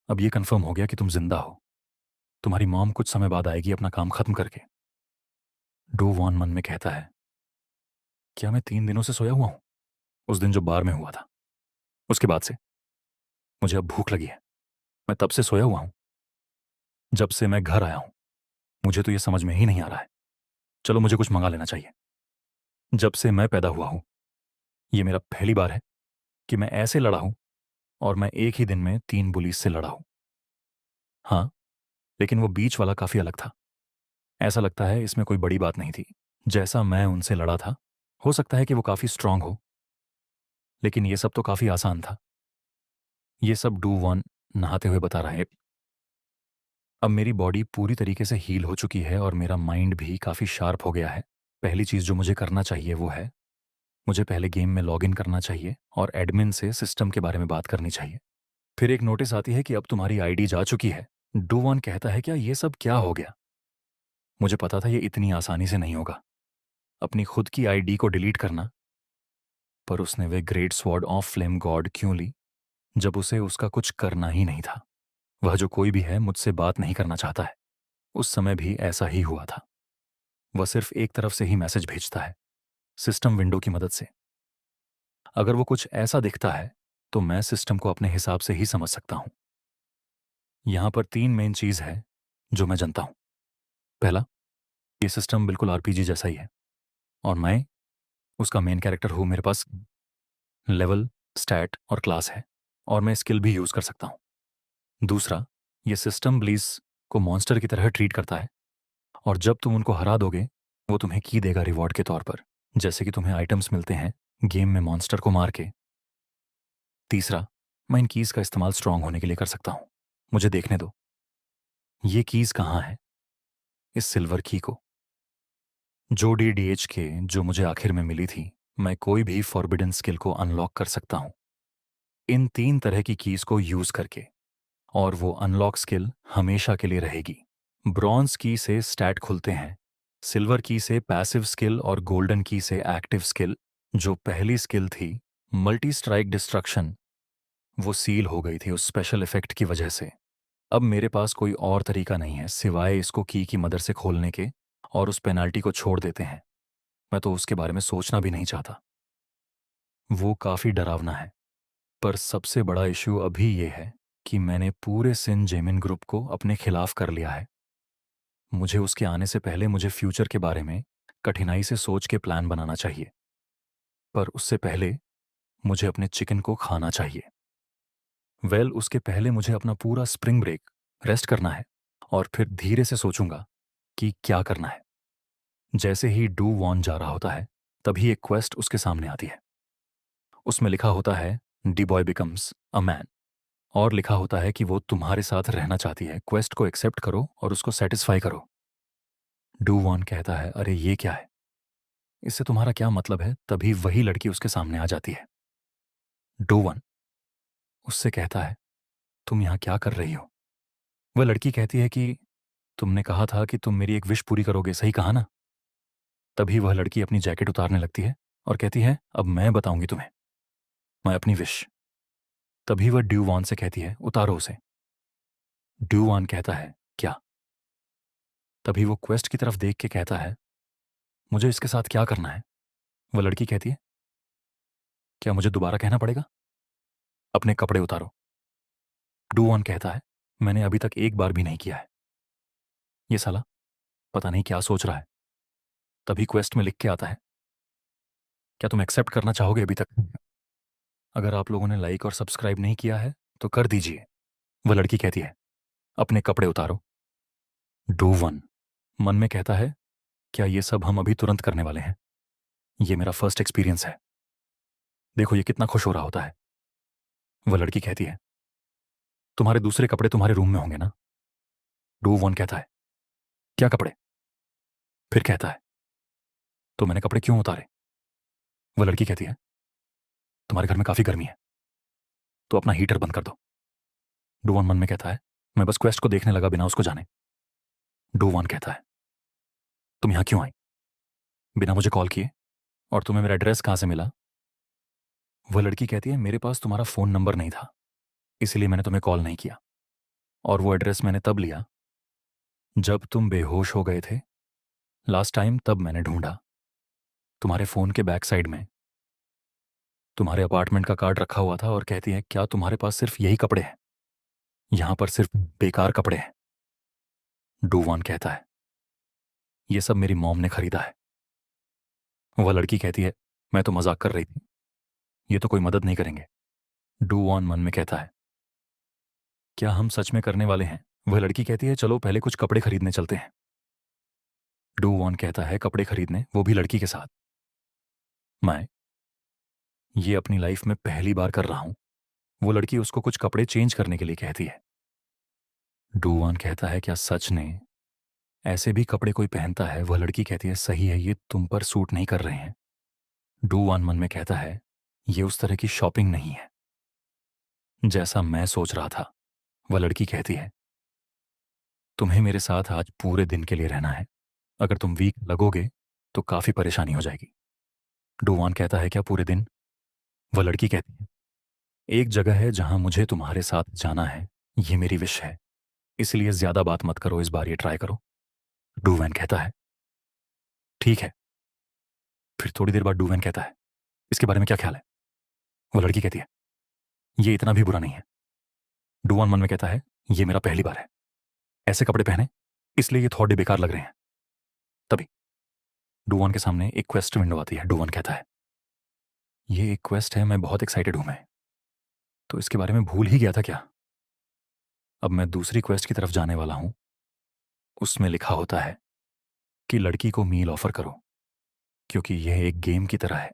अब ये कंफर्म हो गया कि तुम जिंदा हो। तुम्हारी मॉम कुछ समय बाद आएगी अपना काम खत्म करके। डू वॉन मन में कहता है, क्या मैं 3 दिनों से सोया हुआ हूं? उस दिन जो बार में हुआ था उसके बाद से मुझे अब भूख लगी है। मैं तब से सोया हुआ हूं जब से मैं घर आया हूं। मुझे तो ये समझ में ही नहीं आ रहा है। चलो मुझे कुछ मंगा लेना चाहिए। जब से मैं पैदा हुआ हूं ये मेरा पहली बार है कि मैं ऐसे लड़ा हूं, और मैं एक ही दिन में 3 बुलीज से लड़ा हूं। हाँ, लेकिन वो बीच वाला काफी अलग था। ऐसा लगता है इसमें कोई बड़ी बात नहीं थी। जैसा मैं उनसे लड़ा था, हो सकता है कि वो काफी स्ट्रांग हो, लेकिन ये सब तो काफी आसान था। ये सब डू वन नहाते हुए बता रहा है। अब मेरी बॉडी पूरी तरीके से हील हो चुकी है और मेरा माइंड भी काफी शार्प हो गया है। पहली चीज जो मुझे करना चाहिए वो है, मुझे पहले गेम में लॉग इन करना चाहिए और एडमिन से सिस्टम के बारे में बात करनी चाहिए। फिर एक नोटिस आती है कि अब तुम्हारी आईडी जा चुकी है। डू वन कहता है क्या ये सब क्या हो गया। मुझे पता था ये इतनी आसानी से नहीं होगा, अपनी खुद की आईडी को डिलीट करना। पर उसने वे great sword of flame god क्यों ली, जब उसे उसका कुछ करना ही नहीं था। वह जो कोई भी है मुझसे बात नहीं करना चाहता है। उस समय भी ऐसा ही हुआ था। वह सिर्फ एक तरफ से ही मैसेज भेजता है, सिस्टम विंडो की मदद से। अगर वो कुछ ऐसा दिखता है तो मैं सिस्टम को अपने हिसाब से ही समझ सकता हूं। यहां पर 3 मेन चीज है जो मैं जानता हूं। पहला, ये सिस्टम बिल्कुल आरपीजी जैसा ही है और मैं उसका मेन कैरेक्टर हूं। मेरे पास लेवल, स्टैट और क्लास है और मैं स्किल भी यूज कर सकता हूं। दूसरा, ये सिस्टम ब्लीस को मॉन्स्टर की तरह ट्रीट करता है और जब तुम उनको हरा दोगे वो तुम्हें की देगा रिवॉर्ड के तौर पर, जैसे कि तुम्हें आइटम्स मिलते हैं गेम में मॉन्स्टर को मार के। तीसरा, मैं इन कीज का इस्तेमाल स्ट्रांग होने के लिए कर सकता हूं। मुझे देखने दो, ये कीज कहाँ है, इस सिल्वर की को। जो DDH के जो मुझे आखिर में मिली थी, मैं कोई भी फॉरबिडन स्किल को अनलॉक कर सकता हूं इन 3 तरह की कीज को यूज करके, और वो अनलॉक स्किल हमेशा के लिए रहेगी। ब्रॉन्ज की से स्टैट खुलते हैं, सिल्वर की से पैसिव स्किल और गोल्डन की से एक्टिव स्किल। जो पहली स्किल थी मल्टी स्ट्राइक डिस्ट्रक्शन, वो सील हो गई थी उस स्पेशल इफेक्ट की वजह से। अब मेरे पास कोई और तरीका नहीं है सिवाय इसको की मदद से खोलने के, और उस पेनाल्टी को छोड़ देते हैं। मैं तो उसके बारे में सोचना भी नहीं चाहता। वो काफी डरावना है। पर सबसे बड़ा इशू अभी ये है कि मैंने पूरे सिन जेमिन ग्रुप को अपने खिलाफ कर लिया है। मुझे उसके आने से पहले मुझे फ्यूचर के बारे में कठिनाई से सोच के प्लान बनाना चाहिए, पर उससे पहले मुझे अपने चिकन को खाना चाहिए। उसके पहले मुझे अपना पूरा स्प्रिंग ब्रेक रेस्ट करना है और फिर धीरे से सोचूंगा कि क्या करना है। जैसे ही डू वॉन जा रहा होता है तभी एक क्वेस्ट उसके सामने आती है। उसमें लिखा होता है D boy becomes a man, और लिखा होता है कि वो तुम्हारे साथ रहना चाहती है। क्वेस्ट को एक्सेप्ट करो और उसको सेटिस्फाई करो। डू वॉन कहता है अरे ये क्या है, इससे तुम्हारा क्या मतलब है। तभी वही लड़की उसके सामने आ जाती है। डू वन उससे कहता है तुम यहां क्या कर रही हो। वह लड़की कहती है कि तुमने कहा था कि तुम मेरी एक विश पूरी करोगे, सही कहा ना। तभी वह लड़की अपनी जैकेट उतारने लगती है और कहती है अब मैं बताऊंगी तुम्हें मैं अपनी विश। तभी वह ड्यू वॉन से कहती है उतारो उसे। ड्यू वॉन कहता है क्या। तभी वो क्वेस्ट की तरफ देख के कहता है मुझे इसके साथ क्या करना है। वह लड़की कहती है क्या मुझे दोबारा कहना पड़ेगा, अपने कपड़े उतारो। डू वॉन कहता है मैंने अभी तक एक बार भी नहीं किया है। ये साला पता नहीं क्या सोच रहा है। तभी क्वेस्ट में लिख के आता है क्या तुम एक्सेप्ट करना चाहोगे अभी तक। अगर आप लोगों ने लाइक और सब्सक्राइब नहीं किया है तो कर दीजिए। वह लड़की कहती है अपने कपड़े उतारो। डू वन मन में कहता है क्या ये सब हम अभी तुरंत करने वाले हैं। ये मेरा फर्स्ट एक्सपीरियंस है। देखो ये कितना खुश हो रहा होता है। वह लड़की कहती है तुम्हारे दूसरे कपड़े तुम्हारे रूम में होंगे ना। डू वन कहता है क्या कपड़े। फिर कहता है तो मैंने कपड़े क्यों उतारे। वह लड़की कहती है तुम्हारे घर में काफी गर्मी है तो अपना हीटर बंद कर दो। डू वन मन में कहता है मैं बस क्वेस्ट को देखने लगा बिना उसको जाने। डू वन कहता है तुम यहां क्यों आई बिना मुझे कॉल किए, और तुम्हें मेरा एड्रेस कहां से मिला। वह लड़की कहती है मेरे पास तुम्हारा फोन नंबर नहीं था इसलिए मैंने तुम्हें कॉल नहीं किया, और वो एड्रेस मैंने तब लिया जब तुम बेहोश हो गए थे लास्ट टाइम। तब मैंने ढूंढा तुम्हारे फोन के बैक साइड में तुम्हारे अपार्टमेंट का कार्ड रखा हुआ था, और कहती है क्या तुम्हारे पास सिर्फ यही कपड़े हैं, यहां पर सिर्फ बेकार कपड़े हैं। डूवान कहता है ये सब मेरी मॉम ने खरीदा है। वह लड़की कहती है मैं तो मजाक कर रही थी, ये तो कोई मदद नहीं करेंगे। डूवान मन में कहता है क्या हम सच में करने वाले हैं वह लड़की कहती है चलो पहले कुछ कपड़े खरीदने चलते हैं। डू वॉन कहता है कपड़े खरीदने, वो भी लड़की के साथ। मैं ये अपनी लाइफ में पहली बार कर रहा हूं। वो लड़की उसको कुछ कपड़े चेंज करने के लिए कहती है। डू वॉन कहता है क्या सच ने ऐसे भी कपड़े कोई पहनता है? वह लड़की कहती है सही है, ये तुम पर सूट नहीं कर रहे हैं। डू वॉन मन में कहता है ये उस तरह की शॉपिंग नहीं है जैसा मैं सोच रहा था। वह लड़की कहती है तुम्हें मेरे साथ आज पूरे दिन के लिए रहना है, अगर तुम वीक लगोगे तो काफी परेशानी हो जाएगी। डू वॉन कहता है क्या पूरे दिन? वह लड़की कहती है एक जगह है जहां मुझे तुम्हारे साथ जाना है, ये मेरी विश है, इसलिए ज्यादा बात मत करो, इस बार ये ट्राई करो। डू वैन कहता है ठीक है। फिर थोड़ी देर बाद डू वैन कहता है इसके बारे में क्या ख्याल है? वो लड़की कहती है ये इतना भी बुरा नहीं है। डू वॉन मन में कहता है ये मेरा पहली बार है ऐसे कपड़े पहने, इसलिए ये थोड़े बेकार लग रहे हैं। तभी डू वॉन के सामने एक क्वेस्ट विंडो आती है। डू वॉन कहता है ये एक क्वेस्ट है, मैं बहुत एक्साइटेड हूं। मैं तो इसके बारे में भूल ही गया था क्या। अब मैं दूसरी क्वेस्ट की तरफ जाने वाला हूं। उसमें लिखा होता है कि लड़की को मील ऑफर करो, क्योंकि यह एक गेम की तरह है,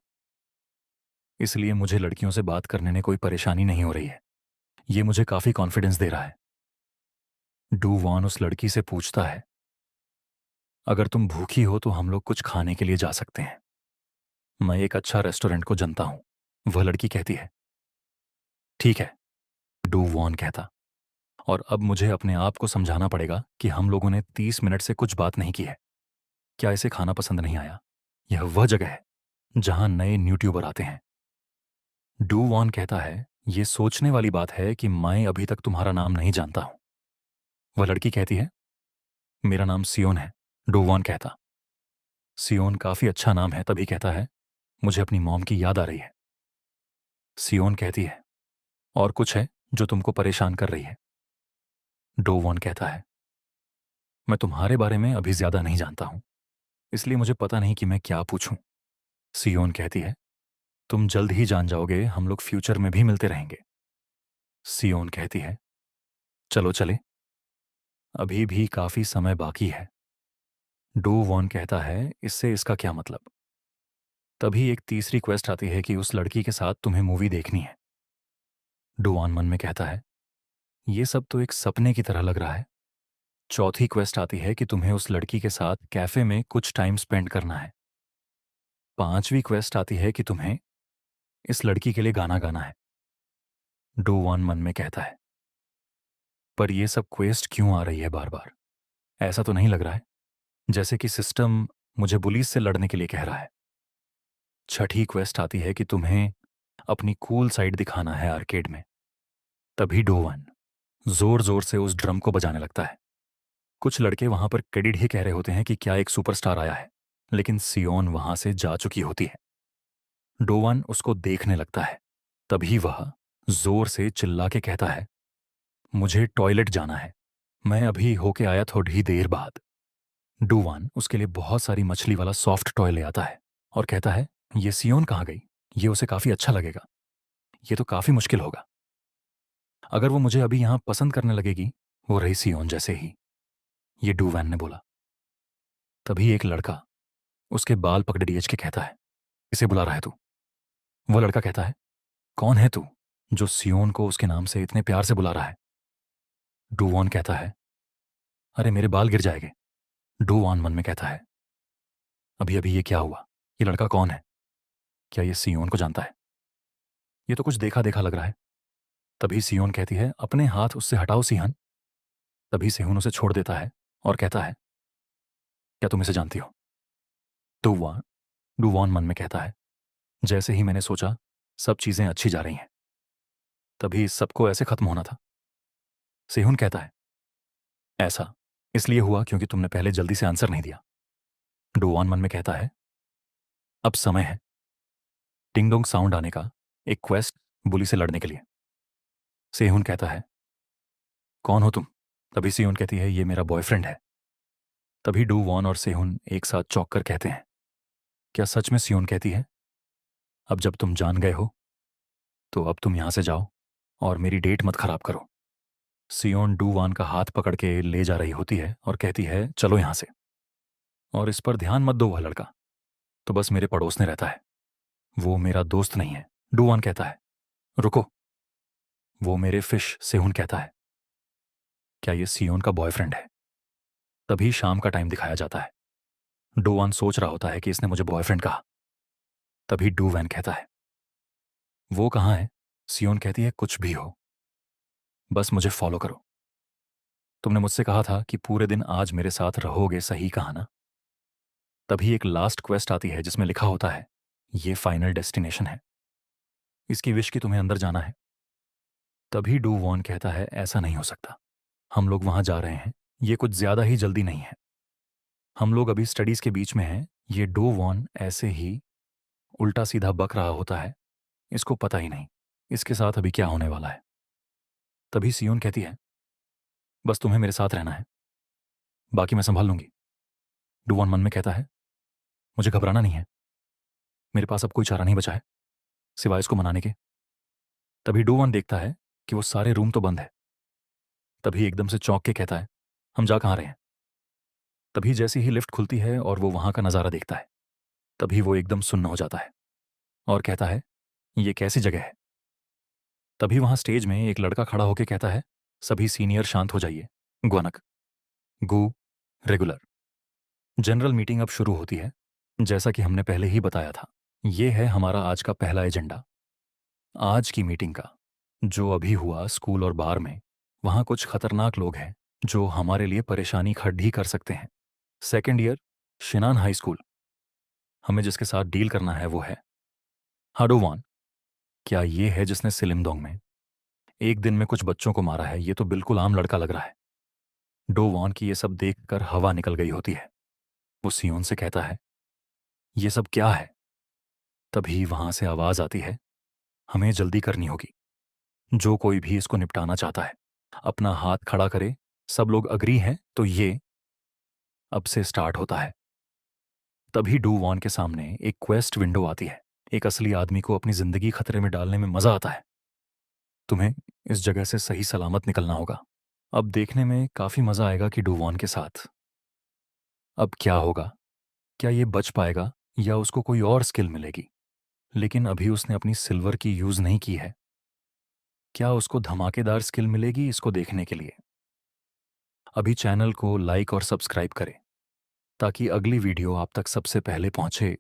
इसलिए मुझे लड़कियों से बात करने में कोई परेशानी नहीं हो रही है। ये मुझे काफी कॉन्फिडेंस दे रहा है। डू वॉन उस लड़की से पूछता है अगर तुम भूखी हो तो हम लोग कुछ खाने के लिए जा सकते हैं, मैं एक अच्छा रेस्टोरेंट को जानता हूं। वह लड़की कहती है ठीक है। डू वॉन कहता और अब मुझे अपने आप को समझाना पड़ेगा कि हम लोगों ने 30 मिनट से कुछ बात नहीं की है। क्या इसे खाना पसंद नहीं आया? यह वह जगह है जहां नए यूट्यूबर आते हैं। डू वॉन कहता है ये सोचने वाली बात है कि मैं अभी तक तुम्हारा नाम नहीं जानता हूं। वह लड़की कहती है मेरा नाम सियोन है। डू वॉन कहता सियोन काफी अच्छा नाम है। तभी कहता है मुझे अपनी मॉम की याद आ रही है। सियोन कहती है और कुछ है जो तुमको परेशान कर रही है? डू वॉन कहता है मैं तुम्हारे बारे में अभी ज्यादा नहीं जानता हूं, इसलिए मुझे पता नहीं कि मैं क्या पूछूं। सियोन कहती है तुम जल्द ही जान जाओगे, हम लोग फ्यूचर में भी मिलते रहेंगे। सियोन कहती है चलो चले, अभी भी काफी समय बाकी है। डू वॉन कहता है इससे इसका क्या मतलब? तभी एक तीसरी क्वेस्ट आती है कि उस लड़की के साथ तुम्हें मूवी देखनी है। डू वॉन मन में कहता है ये सब तो एक सपने की तरह लग रहा है। चौथी क्वेस्ट आती है कि तुम्हें उस लड़की के साथ कैफे में कुछ टाइम स्पेंड करना है। पांचवी क्वेस्ट आती है कि तुम्हें इस लड़की के लिए गाना गाना है। डू वॉन मन में कहता है पर यह सब क्वेस्ट क्यों आ रही है बार बार? ऐसा तो नहीं लग रहा है जैसे कि सिस्टम मुझे पुलिस से लड़ने के लिए कह रहा है। छठी क्वेस्ट आती है कि तुम्हें अपनी कूल साइड दिखाना है आर्केड में। तभी डू वॉन जोर जोर से उस ड्रम को बजाने लगता है। कुछ लड़के वहां पर क्रेडिट ही कह रहे होते हैं कि क्या एक सुपरस्टार आया है, लेकिन सियोन वहां से जा चुकी होती है। डोवन उसको देखने लगता है। तभी वह जोर से चिल्ला के कहता है मुझे टॉयलेट जाना है, मैं अभी होके आया थोड़ी देर बाद। डूवान उसके लिए बहुत सारी मछली वाला सॉफ्ट टॉय ले आता है और कहता है ये सियोन कहाँ गई, ये उसे काफी अच्छा लगेगा, ये तो काफी मुश्किल होगा। अगर वो मुझे अभी यहां पसंद करने लगेगी, वो रही सियोन जैसे ही। ये डूवैन ने बोला। तभी एक लड़का उसके बाल पकड़ डीएच के कहता है इसे बुला रहा है तू? वो लड़का कहता है कौन है तू जो सियोन को उसके नाम से इतने प्यार से बुला रहा है? डूवॉन कहता है अरे मेरे बाल गिर जाएंगे। डूवॉन मन में कहता है अभी अभी ये क्या हुआ, ये लड़का कौन है? क्या ये सियोन को जानता है? ये तो कुछ देखा देखा लग रहा है। तभी सियोन कहती है अपने हाथ उससे हटाओ सिहन। तभी सेहुन उसे छोड़ देता है और कहता है क्या तुम इसे जानती हो? डूवॉन डूवॉन मन में कहता है जैसे ही मैंने सोचा सब चीजें अच्छी जा रही हैं, तभी इस सबको ऐसे खत्म होना था। सेहुन कहता है ऐसा इसलिए हुआ क्योंकि तुमने पहले जल्दी से आंसर नहीं दिया। डूवॉन मन में कहता है अब समय है टिंग डोंग साउंड आने का, एक क्वेस्ट बुली से लड़ने के लिए। सेहुन कहता है कौन हो तुम? तभी सियोन कहती है ये मेरा बॉयफ्रेंड है। तभी डू वॉन और सेहुन एक साथ चौंक कर कहते हैं क्या सच में? सियोन कहती है अब जब तुम जान गए हो तो अब तुम यहां से जाओ और मेरी डेट मत खराब करो। सियोन डू वान का हाथ पकड़ के ले जा रही होती है और कहती है चलो यहां से, और इस पर ध्यान मत दो, वह लड़का तो बस मेरे पड़ोस में रहता है, वो मेरा दोस्त नहीं है। डू वान कहता है रुको, वो मेरे फिश, सेहुन कहता है। क्या ये सियोन का बॉयफ्रेंड है? तभी शाम का टाइम दिखाया जाता है। डू वान सोच रहा होता है कि इसने मुझे बॉयफ्रेंड कहा। तभी डू वैन कहता है वो कहाँ है? सियोन कहती है कुछ भी हो, बस मुझे फॉलो करो। तुमने मुझसे कहा था कि पूरे दिन आज मेरे साथ रहोगे, सही कहा ना? तभी एक लास्ट क्वेस्ट आती है जिसमें लिखा होता है ये फाइनल डेस्टिनेशन है, इसकी विश की तुम्हें अंदर जाना है। तभी डू वॉन कहता है ऐसा नहीं हो सकता, हम लोग वहां जा रहे हैं, ये कुछ ज्यादा ही जल्दी नहीं है, हम लोग अभी स्टडीज के बीच में हैं। ये डू वॉन ऐसे ही उल्टा सीधा बक रहा होता है, इसको पता ही नहीं इसके साथ अभी क्या होने वाला है। तभी सियोन कहती है बस तुम्हें मेरे साथ रहना है, बाकी मैं संभाल लूंगी। डू वॉन मन में कहता है मुझे घबराना नहीं है, मेरे पास अब कोई चारा नहीं बचा है सिवाय इसको मनाने के। तभी डू वॉन देखता है कि वो सारे रूम तो बंद है। तभी एकदम से चौंक के कहता है हम जा कहाँ रहे हैं? तभी जैसे ही लिफ्ट खुलती है और वो वहां का नजारा देखता है, तभी वो एकदम सुन्न हो जाता है और कहता है ये कैसी जगह है? तभी वहां स्टेज में एक लड़का खड़ा होकर कहता है सभी सीनियर शांत हो जाइए, ग्वनक, गु, रेगुलर। जनरल मीटिंग अब शुरू होती है। जैसा कि हमने पहले ही बताया था, ये है हमारा आज का पहला एजेंडा। आज की मीटिंग का जो अभी हुआ स्कूल और बार में, वहां कुछ खतरनाक लोग हैं जो हमारे लिए परेशानी खड़ी कर सकते हैं। सेकेंड ईयर शिनान हाई स्कूल, हमें जिसके साथ डील करना है वो है हाडोवान। क्या ये है जिसने सिलिमडोंग में एक दिन में कुछ बच्चों को मारा है? ये तो बिल्कुल आम लड़का लग रहा है। डोवान की ये सब देखकर हवा निकल गई होती है। वो सियोन से कहता है ये सब क्या है? तभी वहां से आवाज आती है हमें जल्दी करनी होगी, जो कोई भी इसको निपटाना चाहता है अपना हाथ खड़ा करे। सब लोग अग्री हैं तो ये अब से स्टार्ट होता है। तभी डू वॉन के सामने एक क्वेस्ट विंडो आती है। एक असली आदमी को अपनी जिंदगी खतरे में डालने में मजा आता है। तुम्हें इस जगह से सही सलामत निकलना होगा। अब देखने में काफी मजा आएगा कि डू वॉन के साथ अब क्या होगा। क्या ये बच पाएगा या उसको कोई और स्किल मिलेगी? लेकिन अभी उसने अपनी सिल्वर की यूज नहीं की है। क्या उसको धमाकेदार स्किल मिलेगी? इसको देखने के लिए अभी चैनल को लाइक और सब्सक्राइब करें ताकि अगली वीडियो आप तक सबसे पहले पहुंचे।